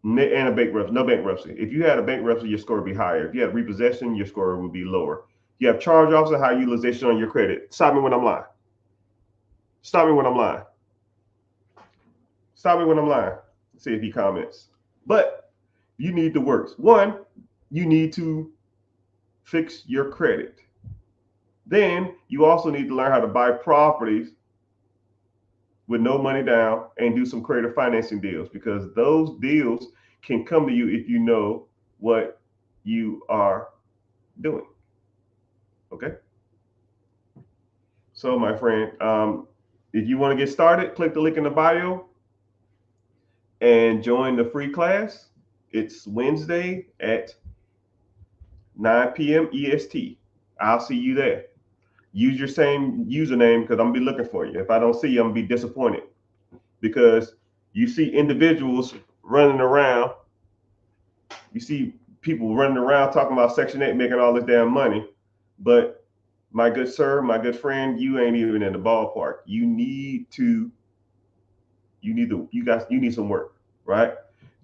and a bankruptcy. No bankruptcy. If you had a bankruptcy, your score would be higher. If you had repossession, your score would be lower. You have charge-offs and high utilization on your credit. Stop me when I'm lying. Stop me when I'm lying. See if he comments. But you need the works. One, you need to fix your credit. Then you also need to learn how to buy properties with no money down and do some creative financing deals, because those deals can come to you if you know what you are doing. Okay. So my friend, if you want to get started, click the link in the bio and join the free class. It's Wednesday at 9 p.m. EST. I'll see you there. Use your same username because I'm gonna be looking for you. If I don't see you, I'm gonna be disappointed, because you see individuals running around. You see people running around talking about Section 8 making all this damn money, but my good sir, my good friend, you ain't even in the ballpark. You need some work, right?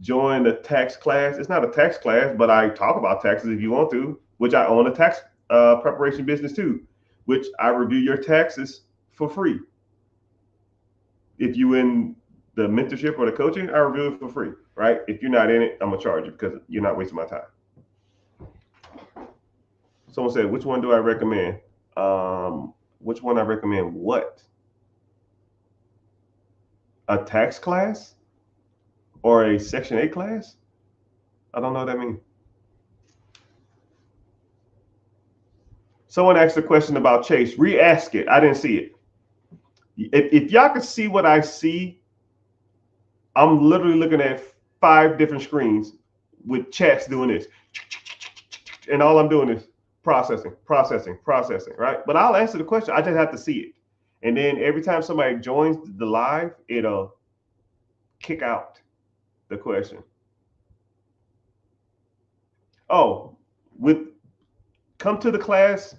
Join the tax class. It's not a tax class, but I talk about taxes if you want to, which I own a tax preparation business too, which I review your taxes for free. If you in the mentorship or the coaching, I review it for free, right? If you're not in it, I'm gonna charge you because you're not wasting my time. Someone said, which one do I recommend? Which one I recommend what? A tax class or a Section 8 class? I don't know what that means. Someone asked a question about Chase. Re-ask it. I didn't see it. If y'all could see what I see, I'm literally looking at 5 different screens with chats doing this. And all I'm doing is processing, right? But I'll answer the question. I just have to see it. And then every time somebody joins the live, it'll kick out the question. Oh, come to the class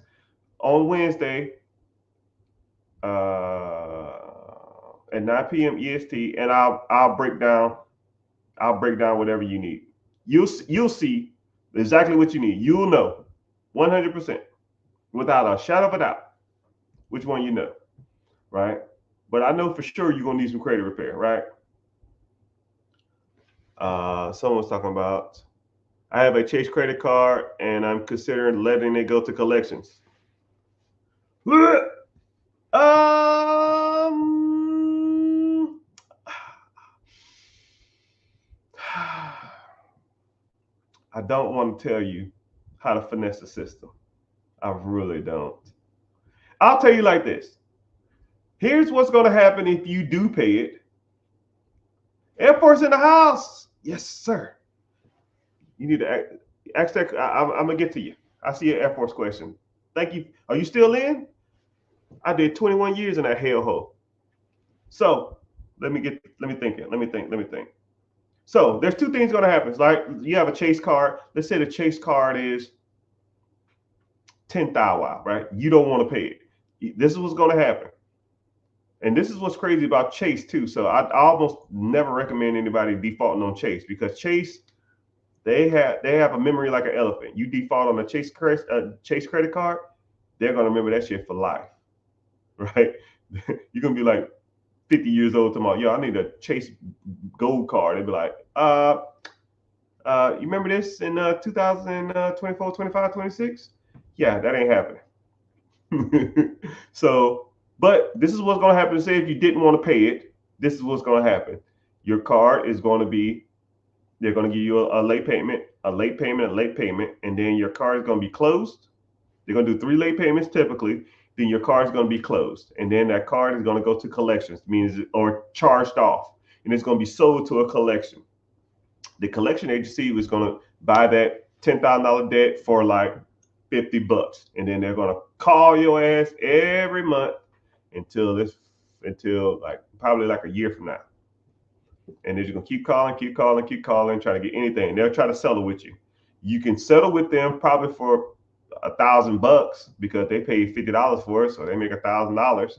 on Wednesday. at 9 p.m. EST, and I'll break down whatever you need. You'll see exactly what you need. You'll know 100% without a shadow of a doubt which one you know, right? But I know for sure you're gonna need some credit repair, right? Someone's talking about I have a Chase credit card and I'm considering letting it go to collections. I don't want to tell you how to finesse the system. I really don't. I'll tell you like this. Here's what's going to happen if you do pay it. Air Force in the house. Yes, sir. You need to ask that. I'm going to get to you. I see your Air Force question. Thank you. Are you still in? I did 21 years in that hellhole. So let me think. So there's two things going to happen. It's like you have a Chase card. Let's say the Chase card is 10,000, right? You don't want to pay it. This is what's going to happen. And this is what's crazy about Chase too. So I almost never recommend anybody defaulting on Chase because Chase, they have a memory like an elephant. You default on a Chase credit card, they're gonna remember that shit for life, right? You're gonna be like 50 years old tomorrow. Yo, I need a Chase Gold card. They'd be like, you remember this in 2024, 25, 26? Yeah, that ain't happening. So. But this is what's going to happen. Say if you didn't want to pay it, this is what's going to happen. Your card is going to be, they're going to give you a late payment, and then your card is going to be closed. They're going to do 3 late payments typically. Then your card is going to be closed, and then that card is going to go to collections, or charged off, and it's going to be sold to a collection. The collection agency is going to buy that $10,000 debt for like $50, and then they're going to call your ass every month until like probably like a year from now. And they're just gonna keep calling, trying to get anything. They'll try to settle with you. You can settle with them probably for $1,000 because they paid $50 for it, so they make $1,000.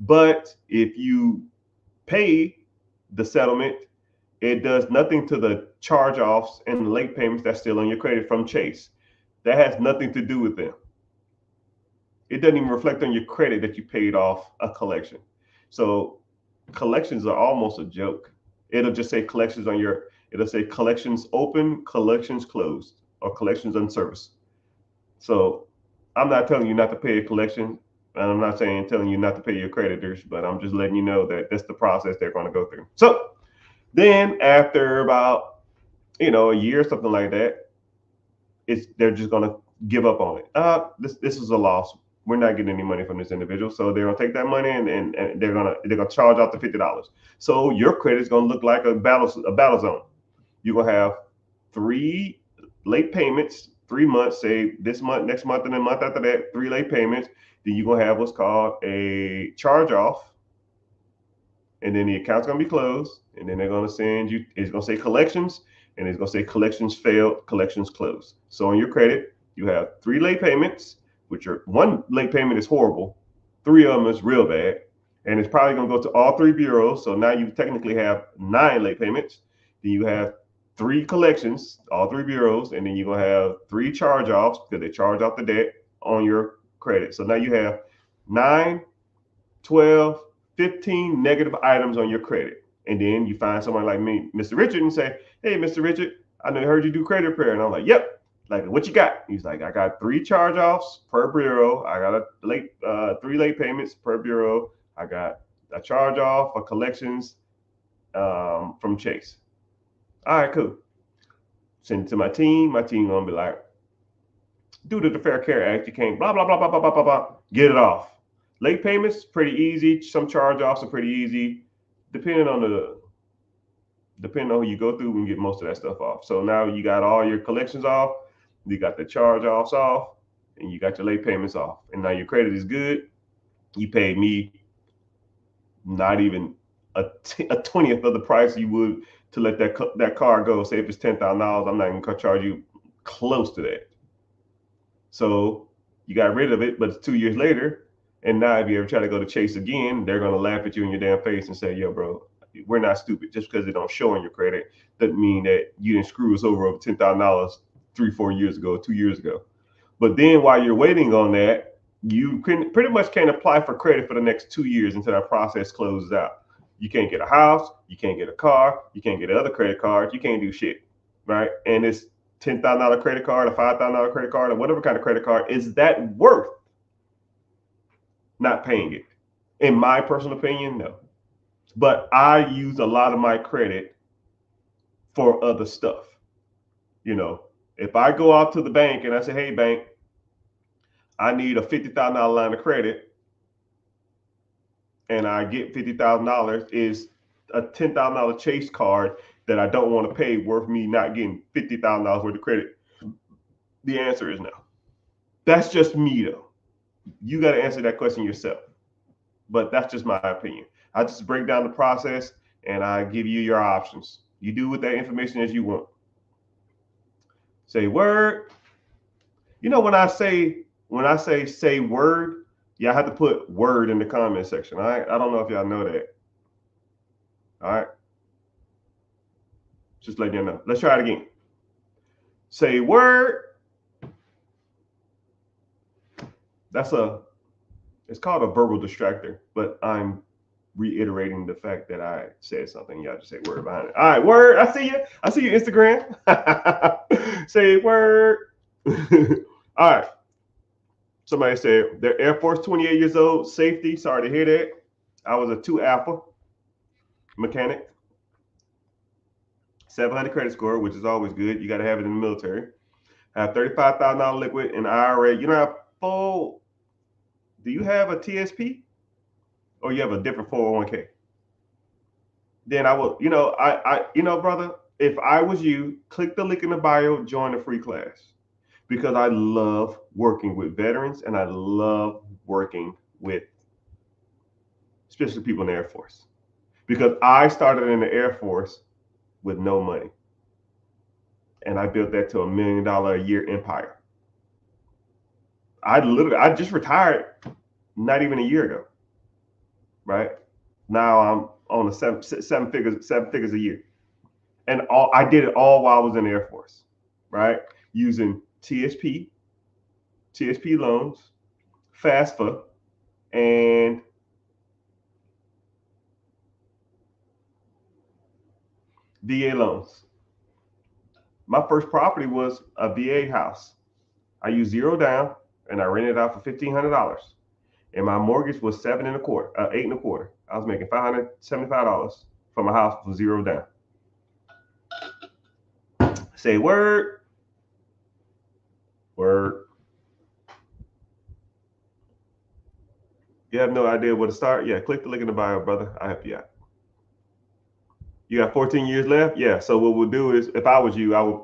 But if you pay the settlement, it does nothing to the charge-offs and the late payments that's still on your credit from Chase. That has nothing to do with them. It doesn't even reflect on your credit that you paid off a collection. So collections are almost a joke. It'll just say collections it'll say collections open, collections closed, or collections unserviced. So I'm not telling you not to pay a collection, and I'm not telling you not to pay your creditors, but I'm just letting you know that that's the process they're going to go through. So then after about, a year, something like that, they're just going to give up on it. This is a loss. We're not getting any money from this individual. So they're gonna take that money and they're gonna charge out the $50. So your credit is gonna look like a battle zone. You're gonna have 3 late payments, 3 months, say this month, next month, and the month after that, 3 late payments. Then you're gonna have what's called a charge off. And then the account's gonna be closed. And then they're gonna send you, it's gonna say collections, and it's gonna say collections failed, collections closed. So on your credit, you have 3 late payments, which are 1 late payment is horrible, 3 of them is real bad, and it's probably going to go to all 3 bureaus. So now you technically have 9 late payments. Then you have 3 collections, all 3 bureaus, and then you're going to have 3 charge-offs because they charge off the debt on your credit. So now you have 9, 12, 15 negative items on your credit. And then you find someone like me, Mr. Richard, and say, hey, Mr. Richard, I heard you do credit repair. And I'm like, yep. Like, what you got? He's like, I got 3 charge-offs per bureau. I got 3 late payments per bureau. I got a charge-off for collections from Chase. All right, cool. Send it to my team. My team gonna be like, due to the Fair Care Act, you can't blah, blah, blah, blah, blah, blah, blah, blah. Get it off. Late payments, pretty easy. Some charge-offs are pretty easy. Depending on who you go through, we can get most of that stuff off. So now you got all your collections off. You got the charge-offs off, and you got your late payments off. And now your credit is good. You paid me not even a 20th of the price you would to let that car go. Say if it's $10,000, I'm not even going to charge you close to that. So you got rid of it, but it's 2 years later, And now if you ever try to go to Chase again, they're gonna laugh at you in your damn face and say, "Yo, bro, we're not stupid. Just because it don't show on your credit doesn't mean that you didn't screw us over $10,000 3-4 years ago, 2 years ago." But then while you're waiting on that, you can pretty much can't apply for credit for the next 2 years until that process closes out. You can't get a house, you can't get a car, you can't get other credit cards, you can't do shit, right? And this $10,000 credit card, a $5,000 credit card, or whatever kind of credit card, is that worth not paying it? In my personal opinion, no. But I use a lot of my credit for other stuff. You know, if I go out to the bank and I say, "Hey, bank, I need a $50,000 line of credit," and I get $50,000, is a $10,000 Chase card that I don't want to pay worth me not getting $50,000 worth of credit? The answer is no. That's just me, though. You got to answer that question yourself. But that's just my opinion. I just break down the process and I give you your options. You do with that information as you want. Say word. You know, when I say say word, yeah, I have to put word in the comment section. All right. I don't know if y'all know that. All right. Just letting you know. Let's try it again. Say word. It's called a verbal distractor, but I'm reiterating the fact that I said something. Y'all just say word behind it. All right, word. I see you. I see your Instagram. Say word. All right. Somebody said they're Air Force, 28 years old, safety. Sorry to hear that. I was a 2 Alpha mechanic. 700 credit score, which is always good. You got to have it in the military. I have $35,000 liquid in IRA. You know how full. Do you have a TSP or you have a different 401k? Then I will, brother, if I was you, click the link in the bio, join the free class, because I love working with veterans and I love working with especially people in the Air Force, because I started in the Air Force with no money and I built that to $1 million a year empire. I just retired not even a year ago, right? Now I'm on the seven figures a year. And I did it all while I was in the Air Force, right? Using TSP loans, FAFSA, and VA loans. My first property was a VA house. I used zero down and I rented it out for $1,500. And my mortgage was 8.25. I was making $575 for my house for zero down. Say word. Word. You have no idea where to start? Yeah, click the link in the bio, brother. I'll help you out. You got 14 years left? Yeah. So what we'll do is, if I was you, I would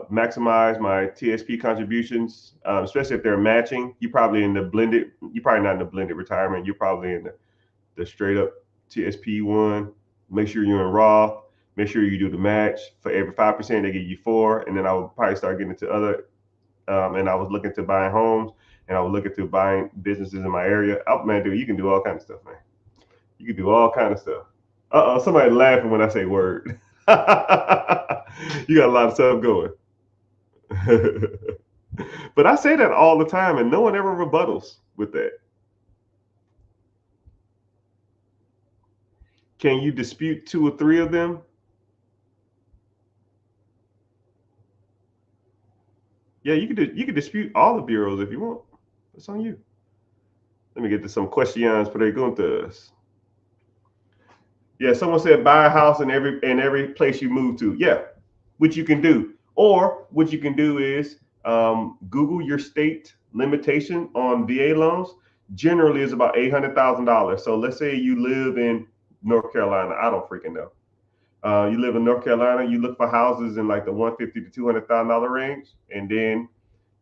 maximize my TSP contributions, especially if they're matching. You're probably not in the blended retirement. You're probably in the straight up TSP one. Make sure you're in Roth. Make sure you do the match. For every 5%, they give you 4. And then I would probably start getting into other. And I was looking to buying homes, and I was looking to buying businesses in my area. Oh man, dude, you can do all kinds of stuff, man. You can do all kinds of stuff. Somebody laughing when I say word. You got a lot of stuff going. But I say that all the time, and no one ever rebuttals with that. Can you dispute 2 or 3 of them? Yeah, you can dispute all the bureaus if you want. It's on you. Let me get to some questions preguntas. Yeah, someone said buy a house in every place you move to. Yeah, which you can do. Or what you can do is Google your state limitation on VA loans. Generally, is about $800,000. So let's say you live in North Carolina. I don't freaking know. You live in North Carolina. You look for houses in like the $150,000 to $200,000 range, and then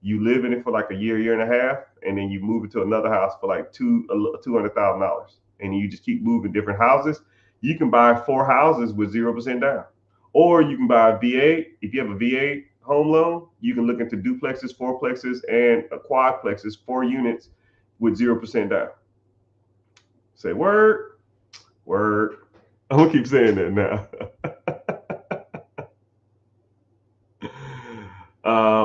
you live in it for like a year and a half, and then you move into another house for like $200,000, and you just keep moving different houses. You can buy 4 houses with 0% down, or you can buy a VA. If you have a VA home loan, you can look into duplexes, fourplexes, and quadplexes, 4 units with 0% down. Say word, word. I'm gonna keep saying that now.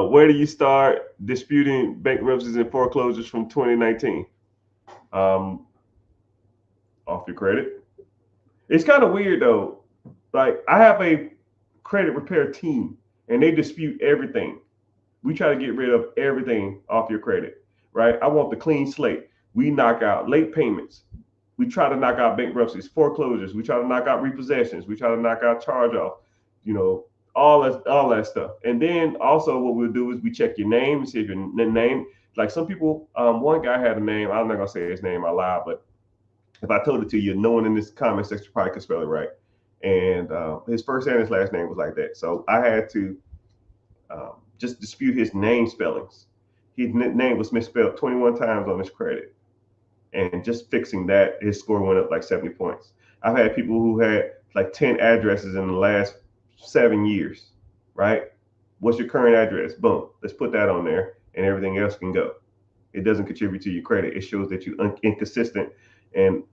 Where do you start disputing bankruptcies and foreclosures from 2019? Off your credit. It's kind of weird though. Like I have a credit repair team and they dispute everything. We try to get rid of everything off your credit, right? I want the clean slate. We knock out late payments. We try to knock out bankruptcies, foreclosures. We try to knock out repossessions. We try to knock out charge off, all that stuff. And then also what we'll do is we check your name and see if your name, like some people, one guy had a name. I'm not gonna say his name out loud, but if I told it to you, no one in this comment section probably could spell it right. And his first and his last name was like that. So I had to just dispute his name spellings. His name was misspelled 21 times on his credit. And just fixing that, his score went up like 70 points. I've had people who had like 10 addresses in the last 7 years, right? What's your current address? Boom. Let's put that on there and everything else can go. It doesn't contribute to your credit. It shows that you're inconsistent and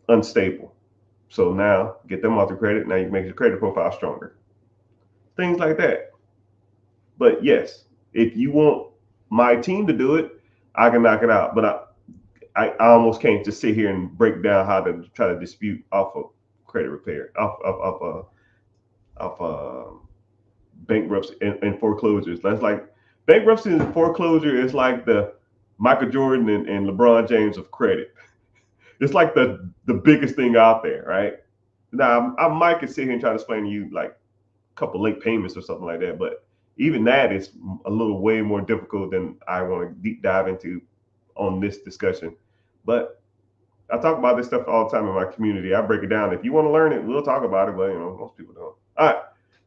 unstable. So now get them off the credit. Now you make your credit profile stronger. Things like that. But yes, if you want my team to do it, I can knock it out. But I almost can't just sit here and break down how to try to dispute off of credit repair, off bankruptcy and foreclosures. That's like bankruptcy and foreclosure is like the Michael Jordan and LeBron James of credit. It's like the biggest thing out there, right? Now I might could sit here and try to explain to you like a couple late payments or something like that, but even that is a little way more difficult than I want to deep dive into on this discussion. But I talk about this stuff all the time in my community. I break it down. If you want to learn it, we'll talk about it, but most people don't. All right.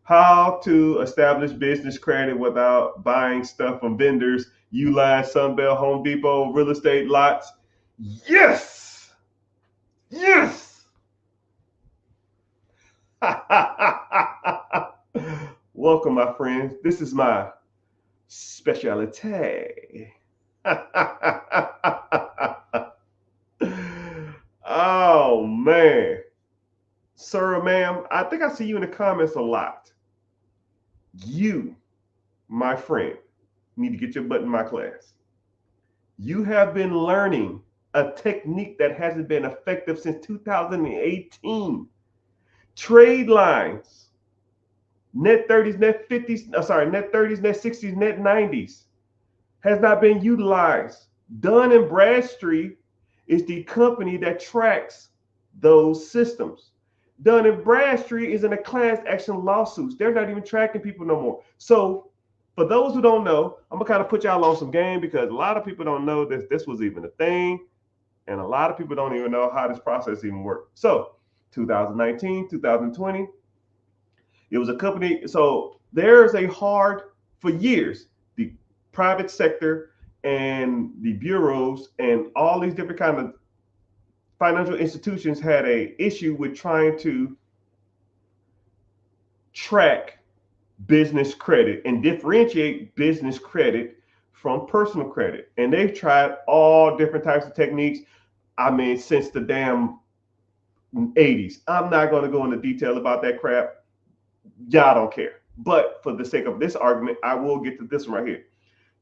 How to establish business credit without buying stuff from vendors, Uline, Sunbelt, Home Depot, real estate lots. Yes. Yes. Welcome, my friends. This is my specialty. Oh, man. Sir or ma'am, I think I see you in the comments a lot. You, my friend, need to get your butt in my class. You have been learning a technique that hasn't been effective since 2018. Trade lines, net 30s, net 50s, net 30s, net 60s, net 90s has not been utilized. Dun & Bradstreet is the company that tracks those systems. Dun & Bradstreet is in a class action lawsuits. They're not even tracking people no more. So for those who don't know, I'm gonna kind of put y'all on some game because a lot of people don't know that this was even a thing. And a lot of people don't even know how this process even worked. So 2019, 2020, it was a company. So there's for years, the private sector and the bureaus and all these different kind of financial institutions had a issue with trying to track business credit and differentiate business credit from personal credit. And they've tried all different types of techniques. I mean, since the damn 80s. I'm not going to go into detail about that crap. Y'all don't care. But for the sake of this argument, I will get to this one right here.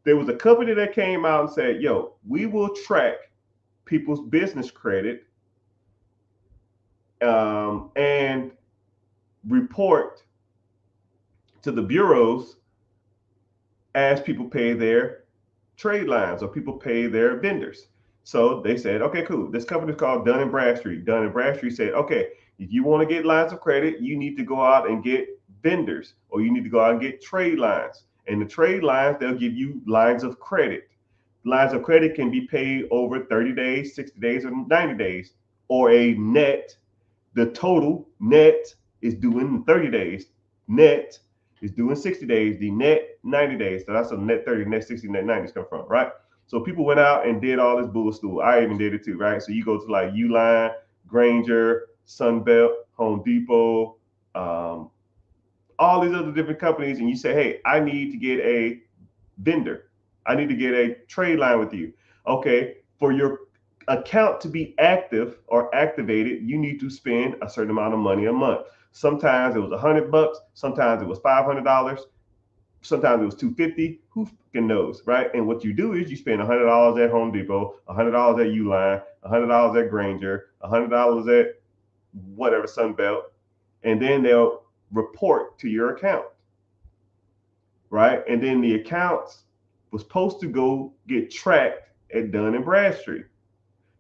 There was a company that came out and said, yo, we will track people's business credit and report to the bureaus as people pay their trade lines or people pay their vendors. So they said, okay, cool. This company is called Dun & Bradstreet. Dun & Bradstreet said, okay, if you want to get lines of credit, you need to go out and get vendors or you need to go out and get trade lines. And the trade lines, they'll give you lines of credit. Lines of credit can be paid over 30 days, 60 days, or 90 days, or a net. The total net is due in 30 days. Net is due in 60 days. The net 90 days. So that's a net 30, net 60, net 90 come from, right? So people went out and did all this bullshit. I even did it too, right? So you go to like Uline, Grainger, Sunbelt, Home Depot, all these other different companies, and you say, hey, I need to get a vendor. I need to get a trade line with you. Okay, for your account to be active or activated, you need to spend a certain amount of money a month. Sometimes it was $100, sometimes it was $500, sometimes it was $250. Who fucking knows, right? And what you do is you spend $100 at Home Depot, $100 at Uline, $100 at Granger, $100 at whatever Sunbelt, and then they'll report to your account, right? And then the accounts was supposed to go get tracked at Dun and Bradstreet,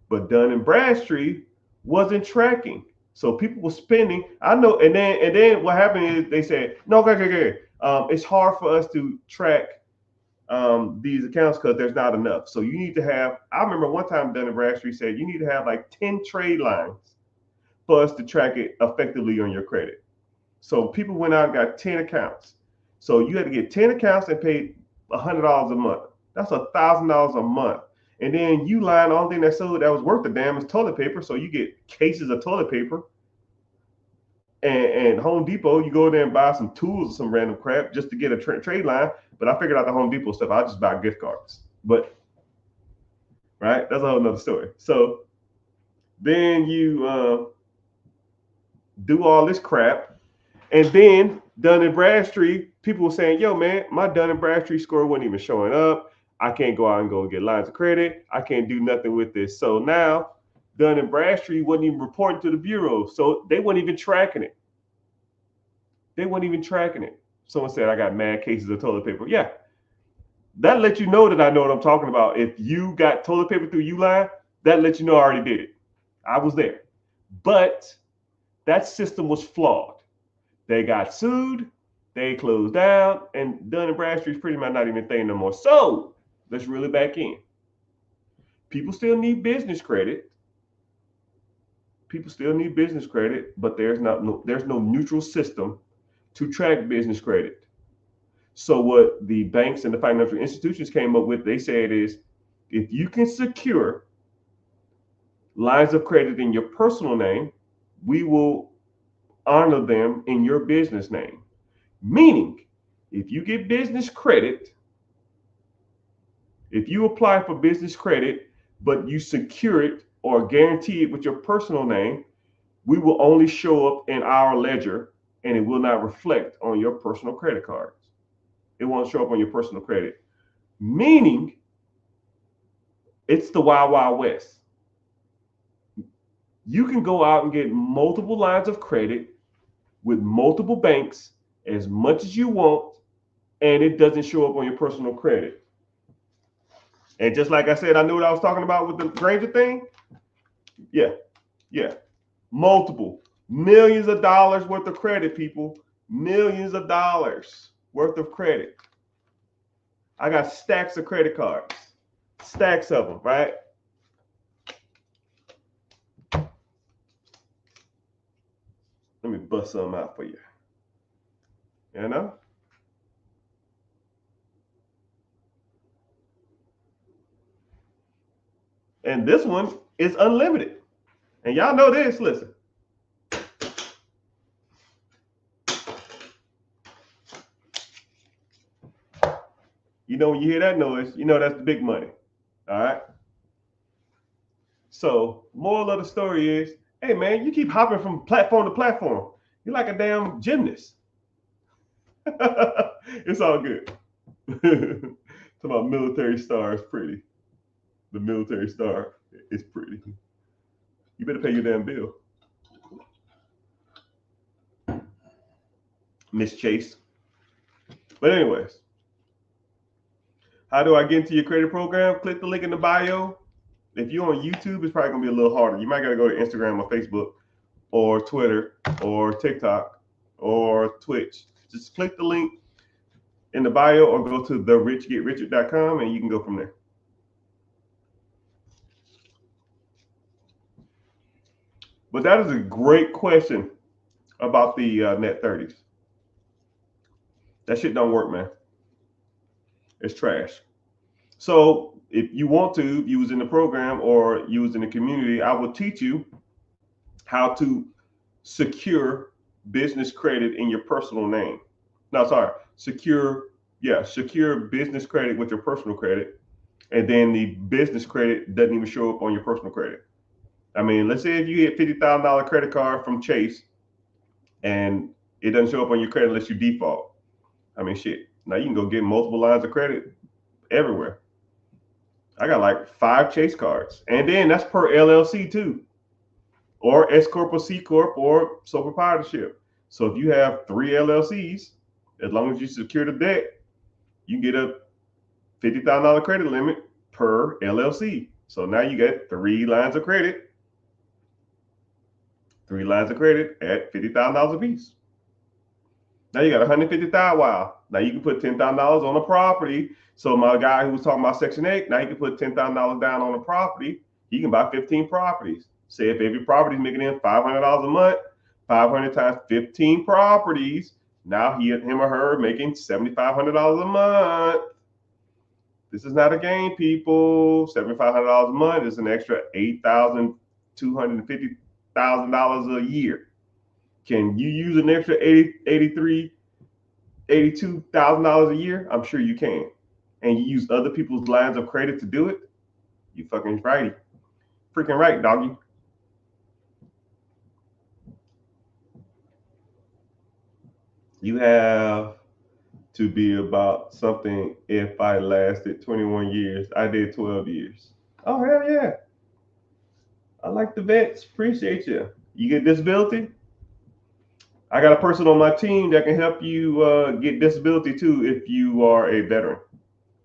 but Dun and Bradstreet wasn't tracking. So people were spending. I know, and then what happened is they said, no, okay. It's hard for us to track these accounts because there's not enough. So you need to have. I remember one time Dun and Bradstreet said you need to have like 10 trade lines for us to track it effectively on your credit. So people went out and got 10 accounts. So you had to get 10 accounts and pay $100 a month. That's $1,000 a month. And then Uline, the only thing that sold that was worth a damn is toilet paper. So you get cases of toilet paper. And Home Depot, you go there and buy some tools or some random crap just to get a trade line. But I figured out the Home Depot stuff. I'll just buy gift cards. But, right, that's a whole nother story. So then you do all this crap. And then Dun and Bradstreet, people were saying, yo, man, my Dun and Bradstreet score wasn't even showing up. I can't go out and go get lines of credit. I can't do nothing with this. So now Dun and Bradstreet wasn't even reporting to the bureau. So they weren't even tracking it. Someone said, I got mad cases of toilet paper. Yeah. That lets you know that I know what I'm talking about. If you got toilet paper through Uline, that lets you know I already did it. I was there. But that system was flawed. They got sued, they closed down, and Dun and Bradstreet's pretty much not even a thing no more. So let's reel it back in. People still need business credit. But there's no neutral system to track business credit. So what the banks and the financial institutions came up with, they said is, if you can secure lines of credit in your personal name, we will honor them in your business name. Meaning, if you get business credit, if you apply for business credit, but you secure it or guarantee it with your personal name, we will only show up in our ledger and it will not reflect on your personal credit cards. It won't show up on your personal credit. Meaning, it's the Wild Wild West. You can go out and get multiple lines of credit with multiple banks as much as you want, and it doesn't show up on your personal credit. And just like I said, I knew what I was talking about with the Granger thing. Yeah. Multiple millions of dollars worth of credit, people. Millions of dollars worth of credit. I got stacks of credit cards. Stacks of them, right? Let me bust some out for you. You know? And this one is unlimited. And y'all know this, listen. You know, when you hear that noise, you know that's the big money. All right. So, moral of the story is, hey man, you keep hopping from platform to platform. You're like a damn gymnast. It's all good. Talking about military star is pretty. The military star is pretty. You better pay your damn bill. Miss Chase. But anyways, how do I get into your credit program? Click the link in the bio. If you're on YouTube, it's probably gonna be a little harder. You might gotta go to Instagram or Facebook or Twitter or TikTok or Twitch. Just click the link in the bio or go to therichgetrichard.com and you can go from there. But that is a great question about the net 30s. That shit don't work, man. It's trash. So if you want to use in the program or use in the community, I will teach you how to secure business credit in your personal name. No, sorry, secure business credit with your personal credit. and then the business credit doesn't even show up on your personal credit. I mean, let's say if you get $50,000 credit card from Chase and it doesn't show up on your credit unless you default. I mean, shit. Now you can go get multiple lines of credit everywhere. I got like 5 Chase cards, and then that's per LLC too, or S corp or C corp or sole proprietorship. So if you have 3 LLCs, as long as you secure the debt, you get a $50,000 credit limit per LLC. So now you get 3 lines of credit, 3 lines of credit at $50,000 a piece. Now you got 150,000. Wow. Now you can put $10,000 on a property. So my guy who was talking about Section 8, now he can put $10,000 down on a property. He can buy 15 properties. Say if every property is making in $500 a month, 500 times 15 properties. Now him or her making $7,500 a month. This is not a game, people. $7,500 a month is an extra $8,250,000 a year. Can you use an extra $82,000 a year? I'm sure you can. And you use other people's lines of credit to do it? You fucking righty. Freaking right, doggy. You have to be about something if I lasted 21 years. I did 12 years. Oh, hell yeah. I like the vets. Appreciate you. You get disability? I got a person on my team that can help you get disability too if you are a veteran.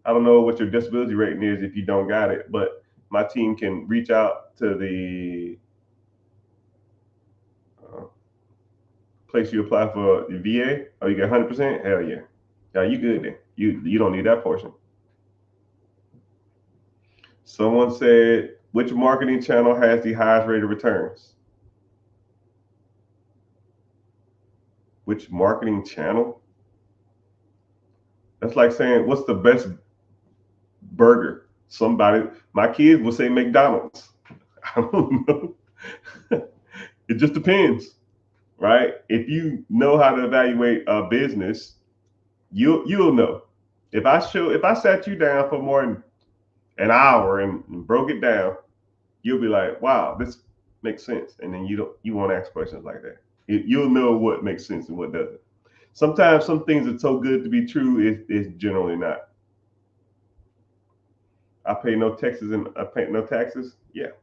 I don't know what your disability rating is if you don't got it, but my team can reach out to the place you apply for the VA. Oh, you get 100%? Hell yeah. Yeah, you good then. You don't need that portion. Someone said, which marketing channel has the highest rate of returns? Which marketing channel? That's like saying, what's the best burger? My kids will say McDonald's. I don't know. It just depends, right? If you know how to evaluate a business, you'll know. If I sat you down for more than an hour and broke it down, you'll be like, wow, this makes sense. And then you won't ask questions like that. You'll know what makes sense and what doesn't. Sometimes some things are so good to be true, it's generally not. I pay no taxes and I pay no taxes. Yeah.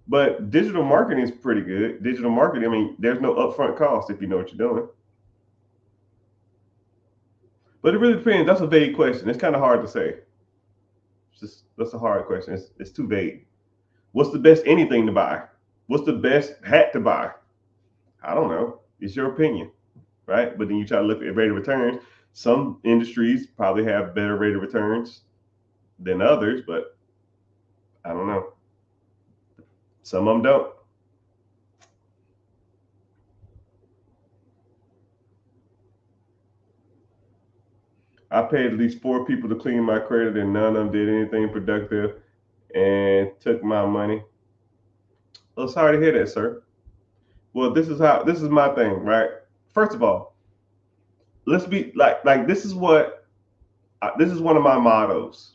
But digital marketing is pretty good. Digital marketing, I mean, there's no upfront cost if you know what you're doing. But it really depends. That's a vague question. It's kind of hard to say. That's a hard question. It's too vague. What's the best anything to buy? What's the best hat to buy? I don't know. It's your opinion, right? But then you try to look at rate of returns. Some industries probably have better rate of returns than others, but I don't know. Some of them don't. I paid at least 4 people to clean my credit, and none of them did anything productive and took my money. Well, sorry to hear that, sir. Well, this is my thing, right? First of all, let's be like this is one of my mottos.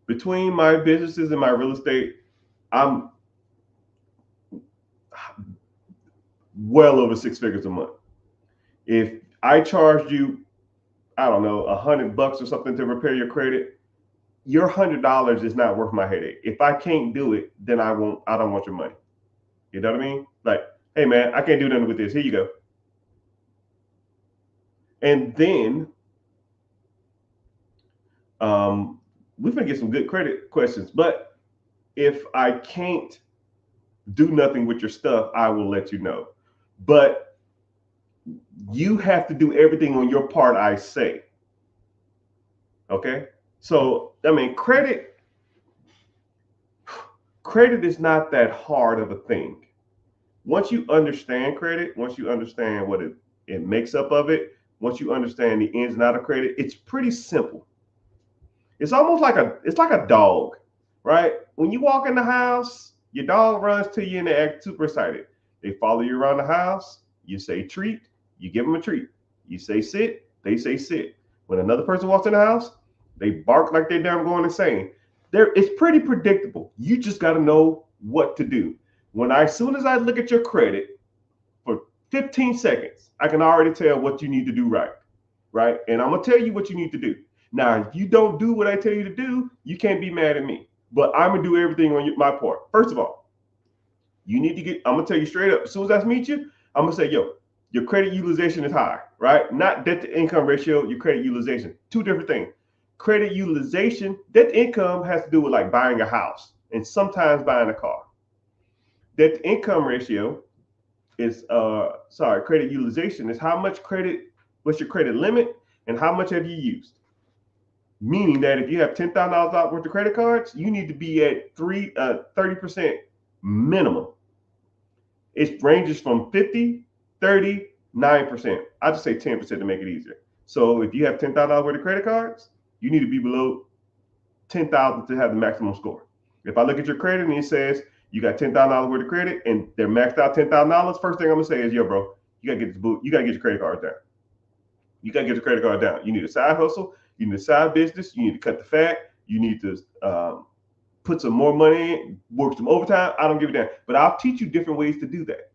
Between my businesses and my real estate, I'm well over 6 figures a month. If I charged you, I don't know, $100 or something to repair your credit, your $100 is not worth my headache. If I can't do it, then I don't want your money. You know what I mean? Like, hey man, I can't do nothing with this. Here you go. And then we're gonna get some good credit questions. But if I can't do nothing with your stuff, I will let you know. But you have to do everything on your part, I say. Okay? So, I mean, credit is not that hard of a thing. Once you understand credit, once you understand what it makes up of it, once you understand the ins and outs of credit, it's pretty simple. It's almost like a dog, right? When you walk in the house, your dog runs to you and they act super excited. They follow you around the house. You say treat, you give them a treat. You say sit, they say sit. When another person walks in the house, They bark like they're damn going insane. It's pretty predictable. You just got to know what to do. As soon as I look at your credit for 15 seconds, I can already tell what you need to do right? And I'm gonna tell you what you need to do. Now, if you don't do what I tell you to do, you can't be mad at me. But I'm gonna do everything on my part. First of all, you need to get. I'm gonna tell you straight up. As soon as I meet you, I'm gonna say, yo, your credit utilization is high, right? Not debt to income ratio, your credit utilization. Two different things. Credit utilization, debt to income has to do with like buying a house and sometimes buying a car. Debt to income ratio is credit utilization is how much credit, what's your credit limit, and how much have you used? Meaning that if you have $10,000 worth of credit cards, you need to be at 30% minimum. It ranges from 50, 30, 9%. I just say 10% to make it easier. So if you have $10,000 worth of credit cards, you need to be below 10,000 to have the maximum score. If I look at your credit and it says you got $10,000 worth of credit and they're maxed out $10,000, first thing I'm gonna say is, yo, bro, you gotta get this boot. You gotta get your credit card down. You gotta get your credit card down. You need a side hustle. You need a side business. You need to cut the fat. You need to put some more money in, work some overtime. I don't give a damn. But I'll teach you different ways to do that.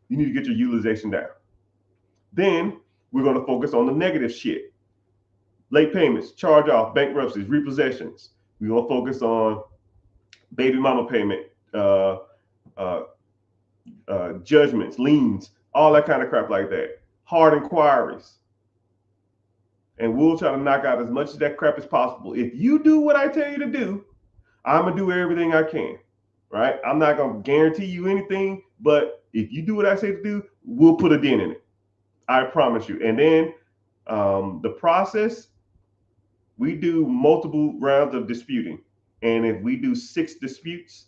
You need to get your utilization down. Then we're going to focus on the negative shit. Late payments, charge off, bankruptcies, repossessions. We're going to focus on baby mama payment, judgments, liens, all that kind of crap like that. Hard inquiries. And we'll try to knock out as much of that crap as possible. If you do what I tell you to do, I'm going to do everything I can, right? I'm not going to guarantee you anything, but if you do what I say to do, we'll put a dent in it. I promise you. And then the process, we do multiple rounds of disputing. And if we do 6 disputes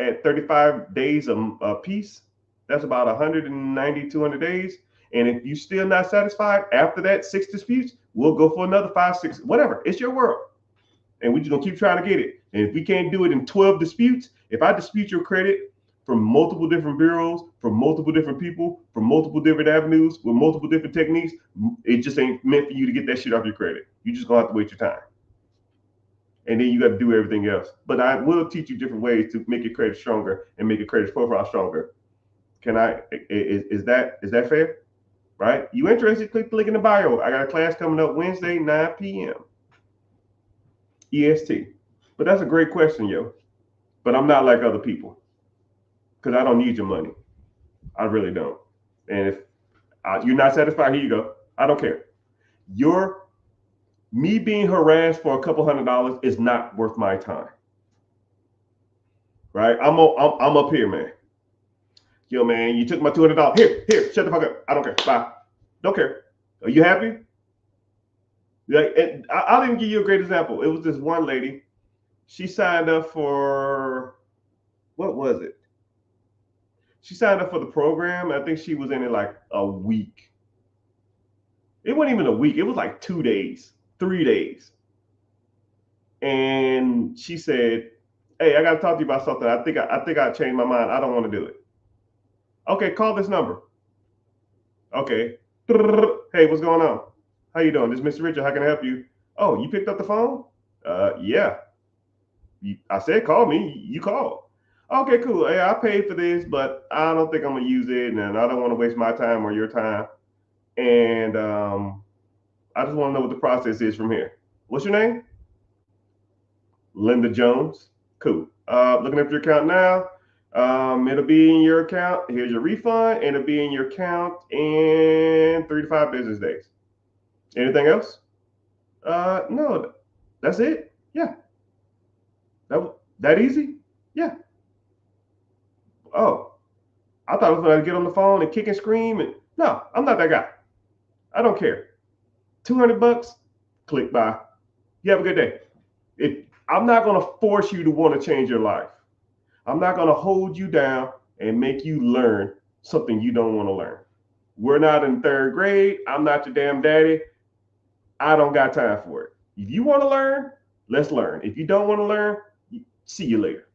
at 35 days a piece, that's about 190, 200 days. And if you're still not satisfied after that 6 disputes, we'll go for another 5, 6, whatever. It's your world. And we're just going to keep trying to get it. And if we can't do it in 12 disputes, if I dispute your credit from multiple different bureaus, from multiple different people, from multiple different avenues, with multiple different techniques, it just ain't meant for you to get that shit off your credit. You just going to have to wait your time. And then you got to do everything else. But I will teach you different ways to make your credit stronger and make your credit profile stronger. Is that fair? Right? You interested? Click the link in the bio. I got a class coming up Wednesday, 9 p.m. EST. But that's a great question, yo. But I'm not like other people because I don't need your money. I really don't. And if you're not satisfied, here you go. I don't care. Me being harassed for a couple $100 is not worth my time. Right? I'm up here, man. Yo, man, you took my $200. Here, shut the fuck up. I don't care. Bye. Don't care. Are you happy? Like, I'll even give you a great example. It was this one lady. She signed up for, what was it? She signed up for the program. I think she was in it like a week. It wasn't even a week. It was like 2 days, 3 days. And she said, hey, I got to talk to you about something. I think I changed my mind. I don't want to do it. Okay, call this number. Okay. Hey, what's going on? How you doing? This is Mr. Richard. How can I help you? Oh, you picked up the phone? Yeah. I said call me. You called. Okay, cool. Hey, I paid for this, but I don't think I'm going to use it, and I don't want to waste my time or your time. And I just want to know what the process is from here. What's your name? Linda Jones. Cool. Looking at your account now. It'll be in your account. Here's your refund, and it'll be in your account in 3 to 5 business days. Anything else? No, that's it. Yeah. That easy? Yeah. Oh, I thought I was going to get on the phone and kick and scream. And no, I'm not that guy. I don't care. $200, click buy. You have a good day. I'm not going to force you to want to change your life. I'm not going to hold you down and make you learn something you don't want to learn. We're not in 3rd grade. I'm not your damn daddy. I don't got time for it. If you want to learn, let's learn. If you don't want to learn, see you later.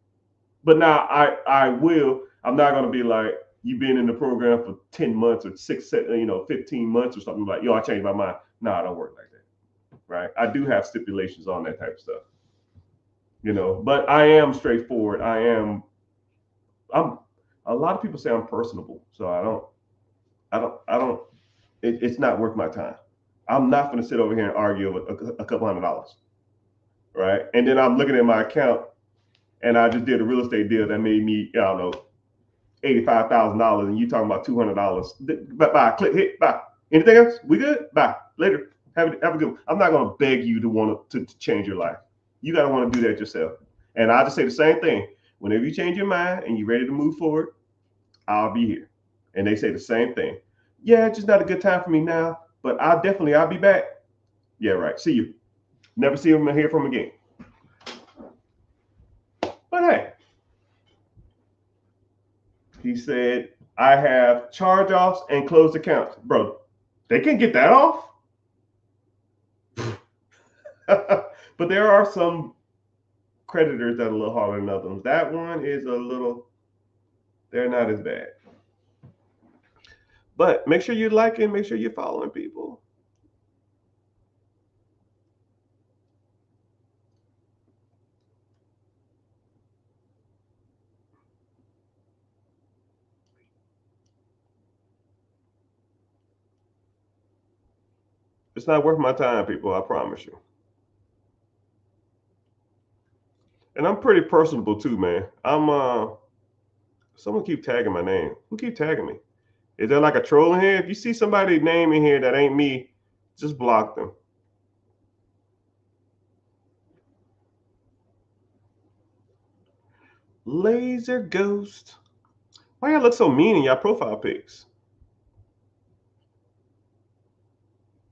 But now I'm not going to be like, you've been in the program for 10 months or 15 months or something like, yo, I changed my mind. No, I don't work like that. right? I do have stipulations on that type of stuff, but I am straightforward. I'm a lot of people say I'm personable, so I don't it's not worth my time. I'm not going to sit over here and argue over a couple $100, right? And then I'm looking at my account and I just did a real estate deal that made me, I don't know, $85,000, and you talking about $200. Bye, click, hit, bye. Anything else? We good? Bye. Later. Have a good one. I'm not going to beg you to change your life. You got to want to do that yourself. And I'll just say the same thing. Whenever you change your mind and you're ready to move forward, I'll be here. And they say the same thing. Yeah, it's just not a good time for me now, but I'll be back. Yeah, right. See you. Never see him or hear from him again. But hey, he said, I have charge-offs and closed accounts. Bro, they can get that off. But there are some creditors that are a little harder than others. That one is they're not as bad. But make sure you're liking, make sure you're following people. It's not worth my time, people, I promise you. And I'm pretty personable too, man. Someone keep tagging my name. Who keep tagging me? Is there like a troll in here? If you see somebody's name in here that ain't me, just block them. Laser Ghost. Why y'all look so mean in y'all profile pics?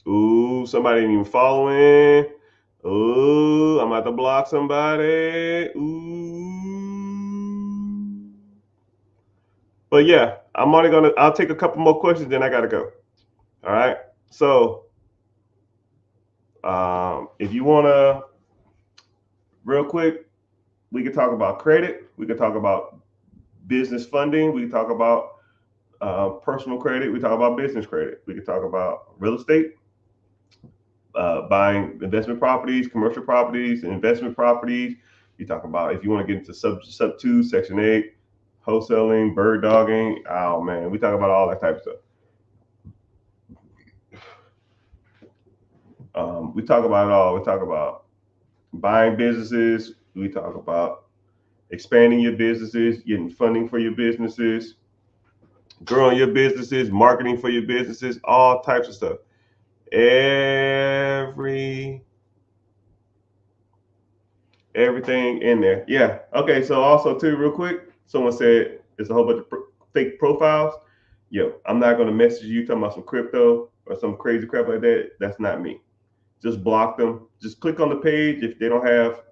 Ooh, somebody ain't even following. Ooh, I'm about to block somebody. Ooh. But yeah, I'll take a couple more questions, then I gotta go. All right. So if you wanna, real quick, we can talk about credit. We can talk about business funding. We can talk about personal credit. We talk about business credit. We can talk about real estate, buying investment properties, commercial properties, investment properties. You talk about if you want to get into sub 2, section 8, wholesaling, bird dogging. Oh man, we talk about all that type of stuff. We talk about it all. We talk about buying businesses. We talk about expanding your businesses, getting funding for your businesses, growing your businesses, marketing for your businesses, all types of stuff. Everything in there. Yeah. Okay. So also too, real quick, someone said it's a whole bunch of fake profiles. Yo, I'm not gonna message you talking about some crypto or some crazy crap like that. That's not me. Just block them. Just click on the page. If they don't have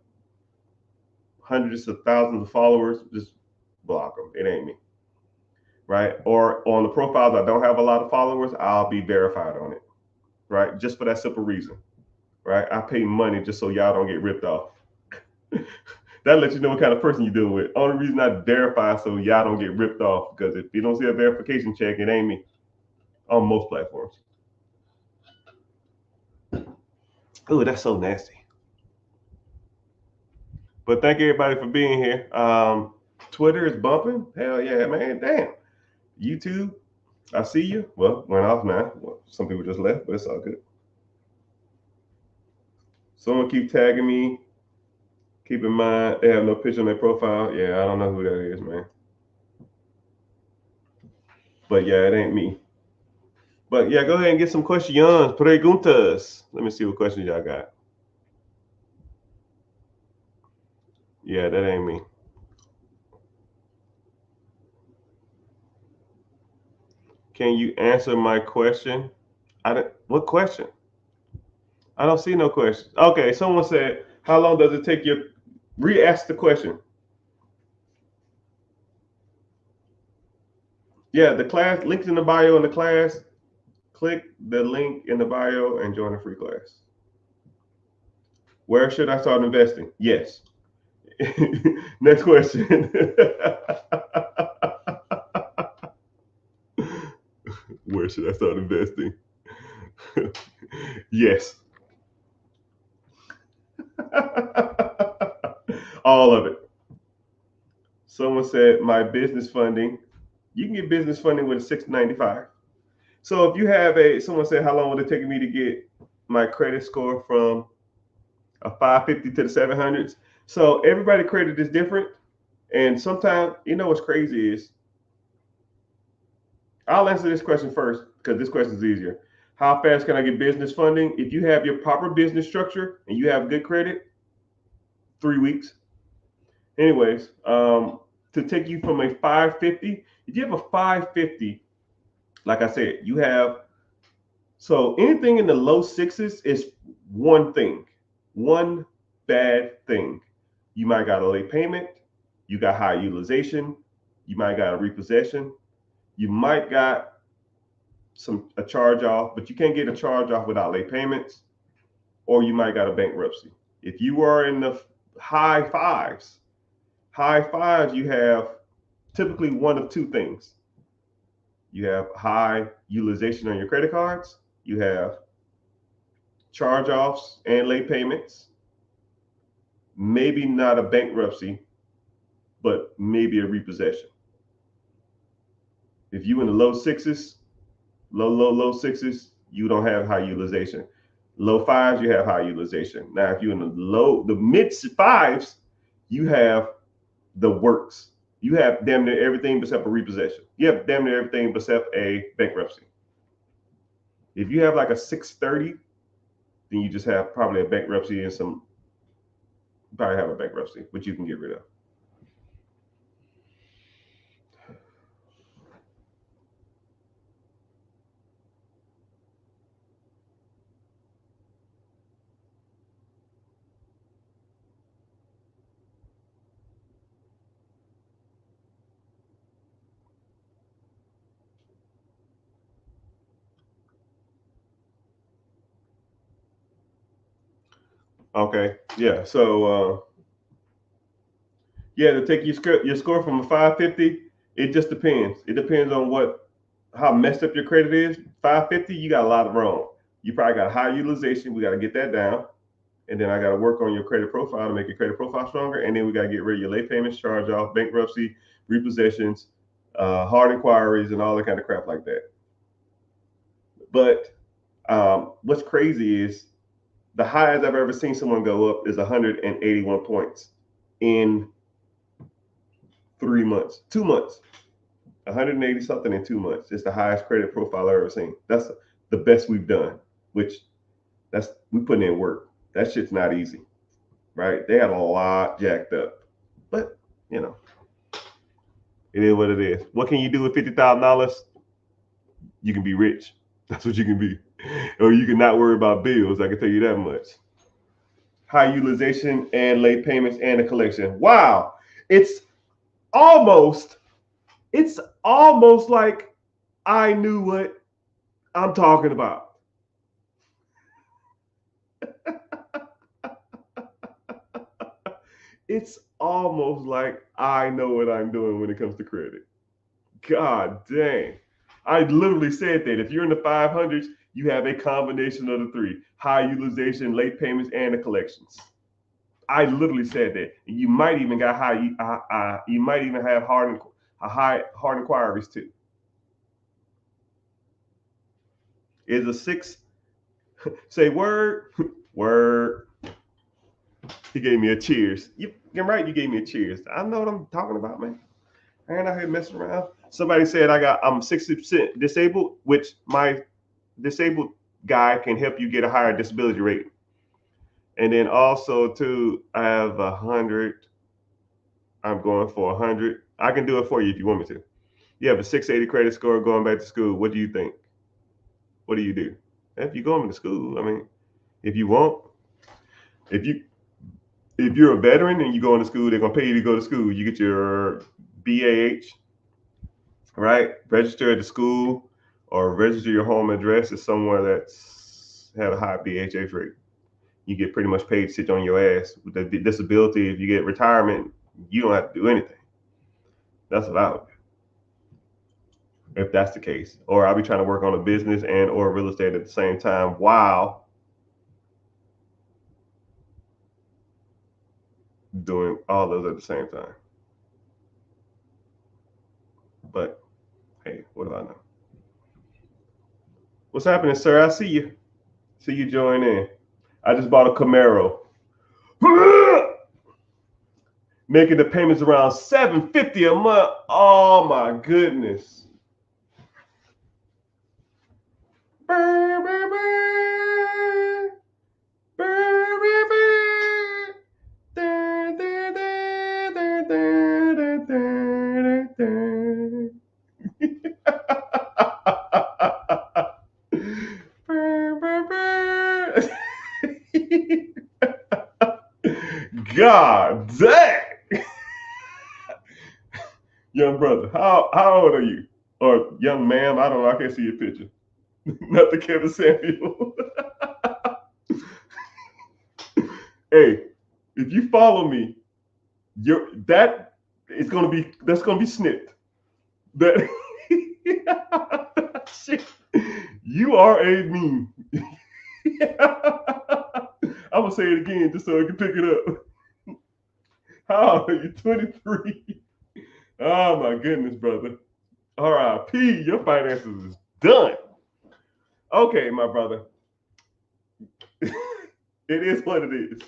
hundreds of thousands of followers, just block them. It ain't me. Right? Or on the profiles I don't have a lot of followers, I'll be verified on it. Right? Just for that simple reason. Right? I pay money just so y'all don't get ripped off. That lets you know what kind of person you're dealing with. Only reason I verify so y'all don't get ripped off, because if you don't see a verification check, it ain't me on most platforms. Oh, that's so nasty. But thank everybody for being here. Twitter is bumping. Hell yeah, man. Damn. YouTube, I see you. Well, went off now. Well, some people just left, but it's all good. Someone keep tagging me. Keep in mind, they have no picture on their profile. Yeah, I don't know who that is, man. But yeah, it ain't me. But yeah, go ahead and get some questions. Preguntas. Let me see what questions y'all got. Yeah, that ain't me. Can you answer my question? What question? I don't see no question. Okay, someone said, how long does it take you? Re-ask the question. Yeah, the class, links in the bio in the class. Click the link in the bio and join the free class. Where should I start investing? Yes. Next question. Where should I start investing? Yes. All of it. Someone said my business funding. You can get business funding with a 695. So if you have someone said, how long would it take me to get my credit score from a 550 to the 700s? So everybody credit is different. And sometimes, what's crazy is, I'll answer this question first because this question is easier. How fast can I get business funding? If you have your proper business structure and you have good credit, 3 weeks. Anyways, to take you from a 550, if you have a 550, like I said, you have, so anything in the low sixes is one thing, one bad thing. You might got a late payment, you got high utilization, you might got a repossession, you might got a charge off, but you can't get a charge off without late payments, or you might got a bankruptcy. If you are in the high fives, you have typically one of two things. You have high utilization on your credit cards, you have charge offs and late payments, maybe not a bankruptcy, but maybe a repossession. If you in the low sixes, low sixes, you don't have high utilization. Low fives, you have high utilization. Now, if you're in the mid fives, you have the works. You have damn near everything except a repossession. You have damn near everything except a bankruptcy. If you have like a 630, then you just have probably a bankruptcy and probably have a bankruptcy, which you can get rid of. Okay, yeah. So to take your score from a 550, it just depends. It depends on how messed up your credit is. 550, you got a lot of wrong. You probably got high utilization. We got to get that down, and then I got to work on your credit profile to make your credit profile stronger. And then we got to get rid of your late payments, charge off, bankruptcy, repossessions, hard inquiries, and all that kind of crap like that. But what's crazy is the highest I've ever seen someone go up is 181 points in 3 months, 2 months, 180 something in 2 months. It's the highest credit profile I've ever seen. That's the best we've done, which we putting in work. That shit's not easy, right? They had a lot jacked up, but it is what it is. What can you do with $50,000? You can be rich. That's what you can be. Or you can not worry about bills. I can tell you that much. High utilization and late payments and a collection. Wow. It's almost like I knew what I'm talking about. It's almost like I know what I'm doing when it comes to credit. God dang. I literally said that if you're in the 500s, you have a combination of the three: high utilization, late payments, and the collections. I literally said that. You might even got you might even have hard inquiries too. Is a 6? Say word, word. He gave me a cheers. You're right. You gave me a cheers. I know what I'm talking about, man. I ain't out here messing around. Somebody said I'm 60% disabled, which my disabled guy can help you get a higher disability rate. And then also too, I have 100. I'm going for 100. I can do it for you if you want me to. You have a 680 credit score going back to school. What do you think? What do you do? If you're going to school, I mean, if you want, if you're a veteran and you go into school, they're gonna pay you to go to school. You get your BAH, right? Register at the school or register your home address as somewhere that's have a high BHH rate. You get pretty much paid to sit on your ass. With the disability, if you get retirement, you don't have to do anything. That's what I would do if that's the case. Or I'll be trying to work on a business and or real estate at the same time while doing all those at the same time. But hey, what do I know? What's happening, sir? I see you. See you join in. I just bought a Camaro. Making the payments around $750 a month. Oh my goodness. God dang. Young brother, how old are you? Or young ma'am, I don't know, I can't see your picture. Not the Kevin Samuel. Hey, if you follow me, that's gonna be snipped. That shit, you are a meme. I'm gonna say it again just so I can pick it up. How old are you? 23. Oh my goodness, brother. R.I.P. Your finances is done. Okay, my brother. It is what it is.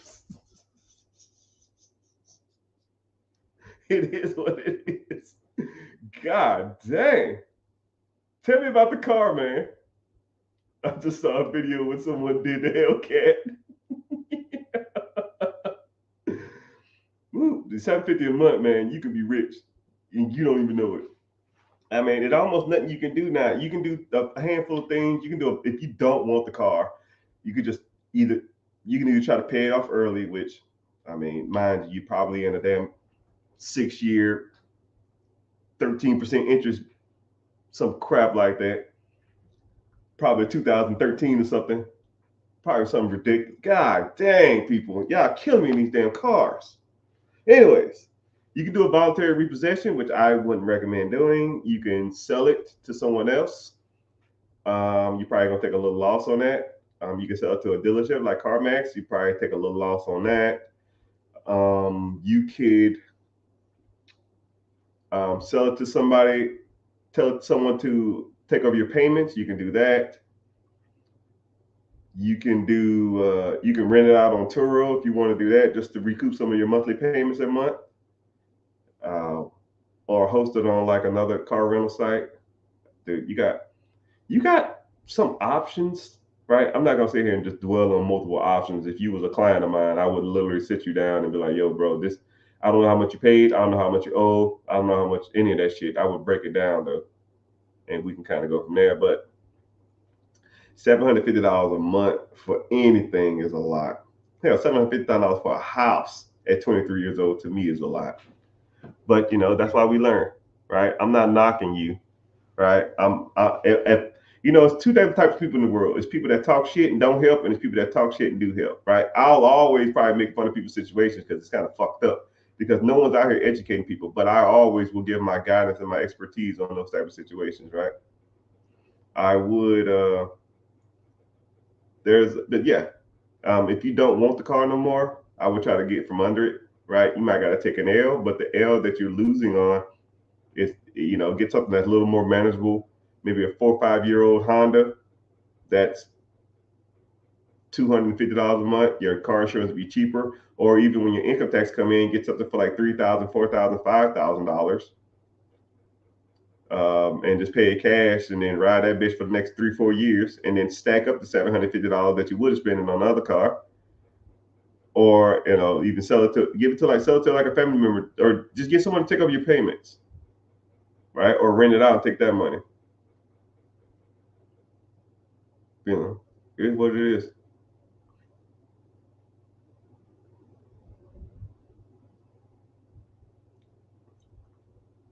It is what it is. God dang. Tell me about the car, man. I just saw a video when someone did the Hellcat. Ooh, the $750 a month, man, you can be rich and you don't even know it. I mean, it's almost nothing you can do now. You can do a handful of things. You can do if you don't want the car, you could just either try to pay it off early, which I mean, mind you, probably in a damn 6-year, 13% interest, some crap like that. Probably 2013 or something. Probably something ridiculous. God dang, people, y'all killing me in these damn cars. Anyways, you can do a voluntary repossession, which I wouldn't recommend doing. You can sell it to someone else. You're probably gonna take a little loss on that. You can sell it to a dealership like CarMax. You probably take a little loss on that. You could sell it to somebody, tell someone to take over your payments. You can do that. You can rent it out on Turo if you want to do that, just to recoup some of your monthly payments every month. Or host it on like another car rental site. Dude, you got some options, right? I'm not gonna sit here and just dwell on multiple options. If you was a client of mine, I would literally sit you down and be like, yo, bro, this, I don't know how much you paid, I don't know how much you owe, I don't know how much any of that shit. I would break it down though, and we can kind of go from there. But $750 a month for anything is a lot. Hell, $750 for a house at 23 years old to me is a lot. But that's why we learn, right? I'm not knocking you, right? It's two different types of people in the world. It's people that talk shit and don't help, and it's people that talk shit and do help, right? I'll always probably make fun of people's situations because it's kind of fucked up, because no one's out here educating people, but I always will give my guidance and my expertise on those type of situations, right? I would, if you don't want the car no more, I would try to get from under it, right? You might got to take an L, but the L that you're losing on is, get something that's a little more manageable. Maybe a 4 or 5 year old Honda that's $250 a month. Your car insurance will be cheaper, or even when your income tax come in, get something for like $3,000, $4,000, $5,000, and just pay it cash, and then ride that bitch for the next 3-4 years, and then stack up the $750 that you would have spent on another car. Or even sell it to like a family member, or just get someone to take over your payments, right? Or rent it out and take that money. It is what it is.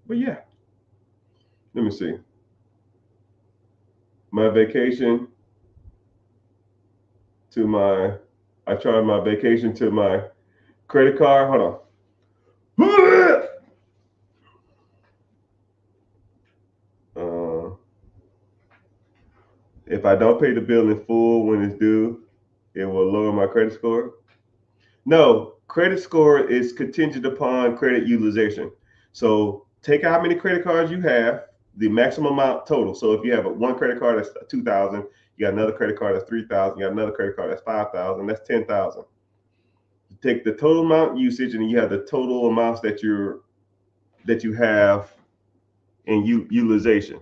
But yeah, let me see. My vacation to my, I charge my vacation to my credit card. Hold on. If I don't pay the bill in full when it's due, it will lower my credit score. No, credit score is contingent upon credit utilization. So take out how many credit cards you have, the maximum amount total. So if you have one credit card that's 2,000, you got another credit card that's 3,000, you got another credit card that's 5,000, that's 10,000. You take the total amount usage, and you have the total amounts that you have in utilization.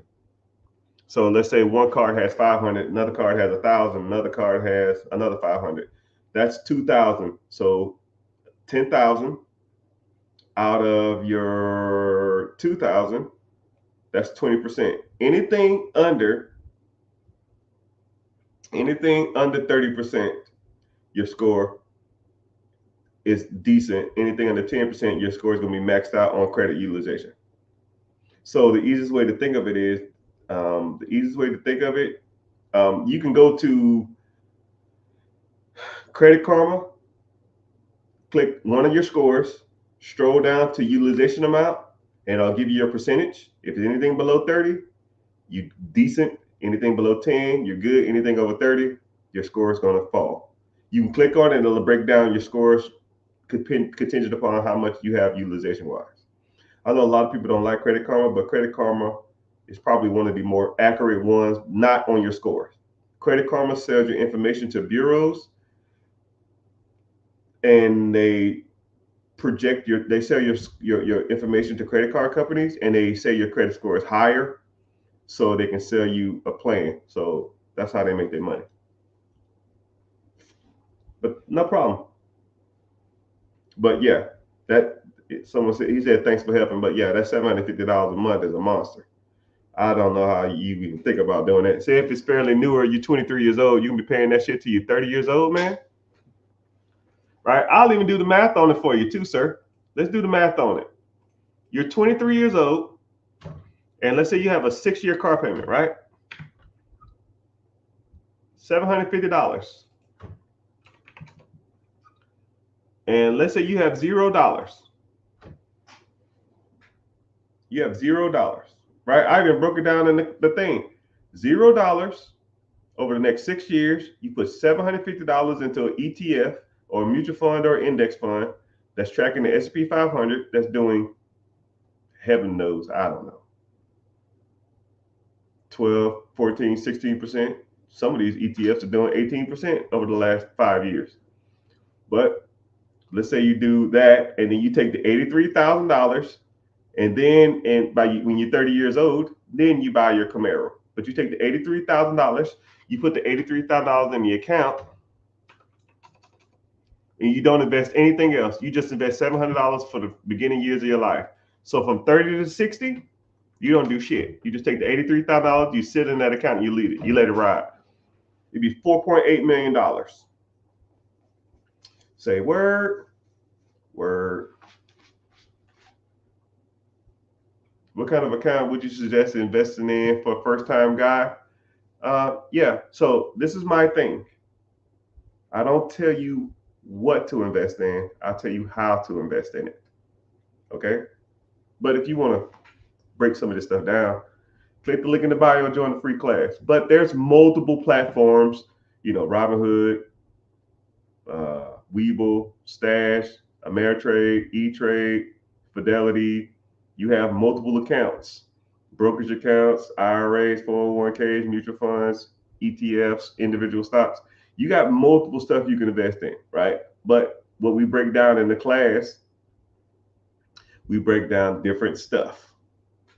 So let's say one card has 500, another card has 1,000, another card has another 500. That's 2,000. So 10,000 out of your 2,000, that's 20%. Anything under 30%, your score is decent. Anything under 10%, your score is going to be maxed out on credit utilization. So the easiest way to think of it is, you can go to Credit Karma, click one of your scores, stroll down to utilization amount, and I'll give you your percentage. If it's anything below 30, you decent. Anything below 10, you're good. Anything over 30, your score is going to fall. You can click on it and it'll break down your scores contingent upon how much you have utilization wise. I know a lot of people don't like Credit Karma, but Credit Karma is probably one of the more accurate ones, not on your scores. Credit Karma sells your information to bureaus, and they sell your information to credit card companies, and they say your credit score is higher, so they can sell you a plan. So that's how they make their money. But no problem. But yeah, someone said, he said thanks for helping, but yeah, that $750 a month is a monster. I don't know how you even think about doing that. Say if it's fairly newer, you're 23 years old, you can be paying that shit till you're 30 years old, man. Right? I'll even do the math on it for you too, sir. Let's do the math on it. You're 23 years old, and let's say you have a 6-year car payment, right? $750. And let's say you have $0. You have $0, right? I even broke it down in the thing. $0 over the next 6 years. You put $750 into an ETF or a mutual fund or index fund that's tracking the S&P 500. That's doing, heaven knows, I don't know, 12, 14, 16%. Some of these ETFs are doing 18% over the last 5 years. But let's say you do that, and then you take the $83,000, and then when you're 30 years old, then you buy your Camaro. But you take the $83,000, you put the $83,000 in the account, and you don't invest anything else. You just invest $700 for the beginning years of your life. So from 30 to 60, you don't do shit. You just take the $83,000, you sit in that account, and you leave it. You let it ride. It'd be $4.8 million. Say word. What kind of account would you suggest investing in for a first-time guy? Yeah, so this is my thing. I don't tell you what to invest in. I'll tell you how to invest in it. Okay? But if you want to break some of this stuff down, click the link in the bio and join the free class. But there's multiple platforms, Robinhood, Webull, Stash, Ameritrade, E-Trade, Fidelity. You have multiple accounts, brokerage accounts, IRAs, 401ks, mutual funds, ETFs, individual stocks. You got multiple stuff you can invest in, right? But what we break down in the class, we break down different stuff,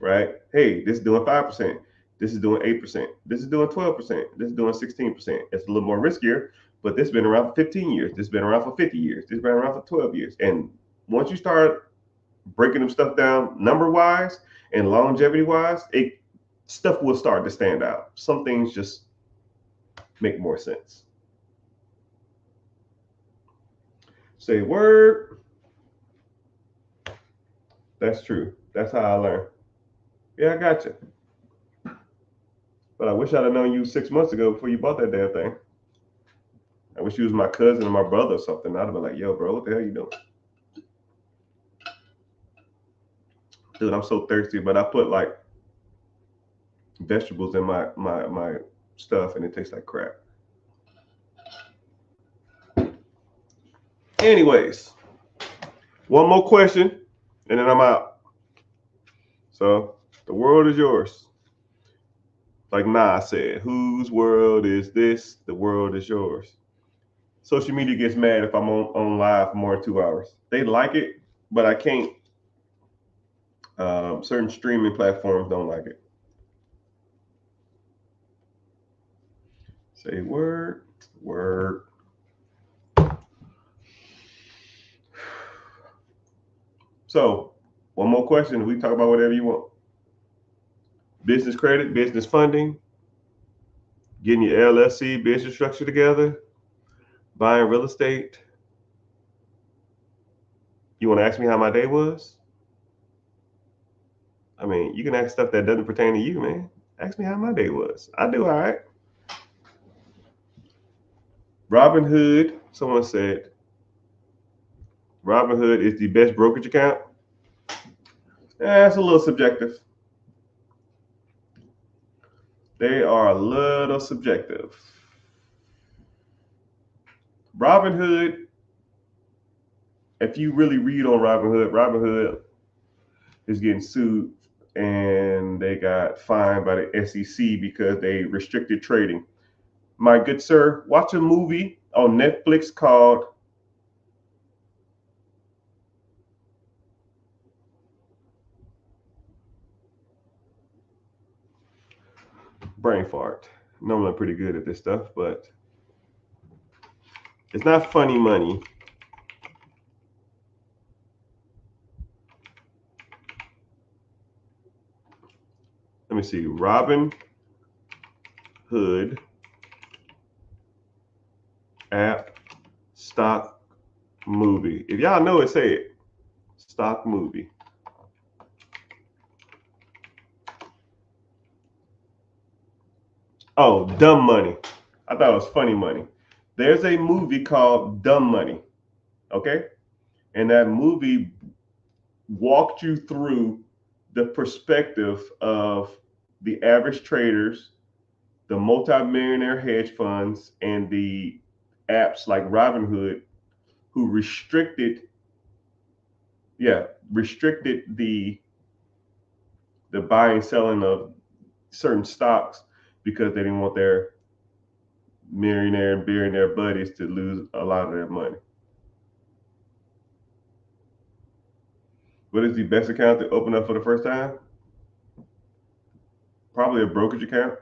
right? Hey, this is doing 5%. This is doing 8%. This is doing 12%. This is doing 16%. It's a little more riskier, but this has been around for 15 years. This has been around for 50 years. This has been around for 12 years. And once you start breaking them stuff down number-wise and longevity-wise, stuff will start to stand out. Some things just make more sense. Say word. That's true. That's how I learn. Yeah, I got you. But I wish I'd have known you 6 months ago before you bought that damn thing. I wish you was my cousin or my brother or something. I'd have been like, yo, bro, what the hell you doing? Dude, I'm so thirsty, but I put like vegetables in my stuff and it tastes like crap. Anyways, One more question, and then I'm out. So the world is yours. Like Nas said, whose world is this? The world is yours. Social media gets mad if I'm on live for more than 2 hours. They like it, but I can't. Certain streaming platforms don't like it. Say word, word. So, one more question. We talk about whatever you want. Business credit, business funding, getting your LLC business structure together, buying real estate. You want to ask me how my day was? I mean, you can ask stuff that doesn't pertain to you, man. Ask me how my day was. I do all right. Robinhood, someone said, Robinhood is the best brokerage account. That's a little subjective. They are a little subjective. Robinhood, if you really read on Robinhood, Robinhood is getting sued and they got fined by the SEC because they restricted trading. My good sir, watch a movie on Netflix called Brain Fart. Normally I'm pretty good at this stuff, but it's not funny money. Let me see. Robin Hood app stock movie. If y'all know it, say it. Stock movie. Oh, Dumb Money. I thought it was funny money. There's a movie called Dumb Money. Okay? And that movie walked you through the perspective of the average traders, the multimillionaire hedge funds, and the apps like Robinhood who restricted the buying and selling of certain stocks because they didn't want their millionaire and billionaire buddies to lose a lot of their money. What is the best account to open up for the first time? Probably a brokerage account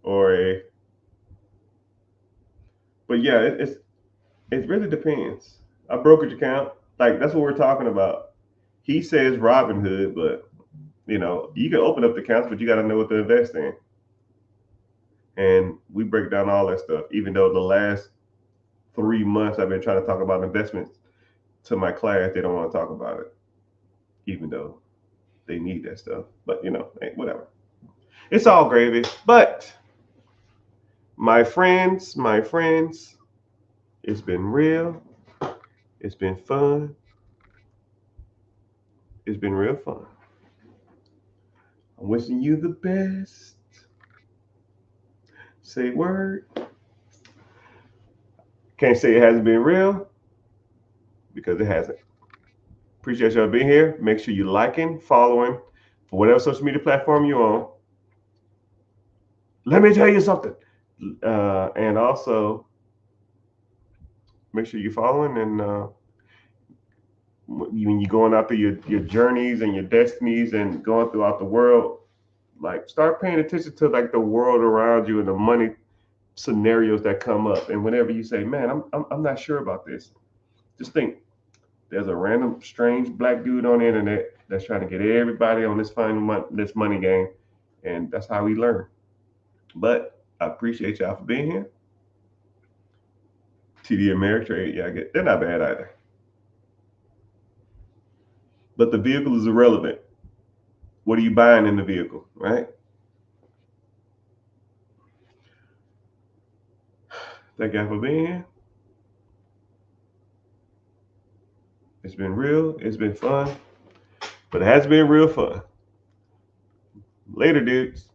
or a. But yeah, it really depends. A brokerage account, like that's what we're talking about. He says Robinhood, but you can open up the accounts, but you got to know what to invest in. And we break down all that stuff. Even though the last 3 months I've been trying to talk about investments to my class, they don't want to talk about it, even though they need that stuff. But hey, whatever. It's all gravy. But my friends, it's been real. It's been fun. It's been real fun. I'm wishing you the best. Say word. Can't say it hasn't been real because it hasn't. Appreciate y'all being here. Make sure you liking, following for whatever social media platform you're on. Let me tell you something. And also make sure you're following and when you're going out through your journeys and your destinies and going throughout the world, like start paying attention to like the world around you and the money scenarios that come up. And whenever you say, "Man, I'm not sure about this," just think there's a random strange black dude on the internet that's trying to get everybody on this money game, and that's how we learn. But I appreciate y'all for being here. TD Ameritrade, yeah, they're not bad either. But the vehicle is irrelevant. What are you buying in the vehicle, right? Thank y'all for being here. It's been real. It's been fun. But it has been real fun. Later, dudes.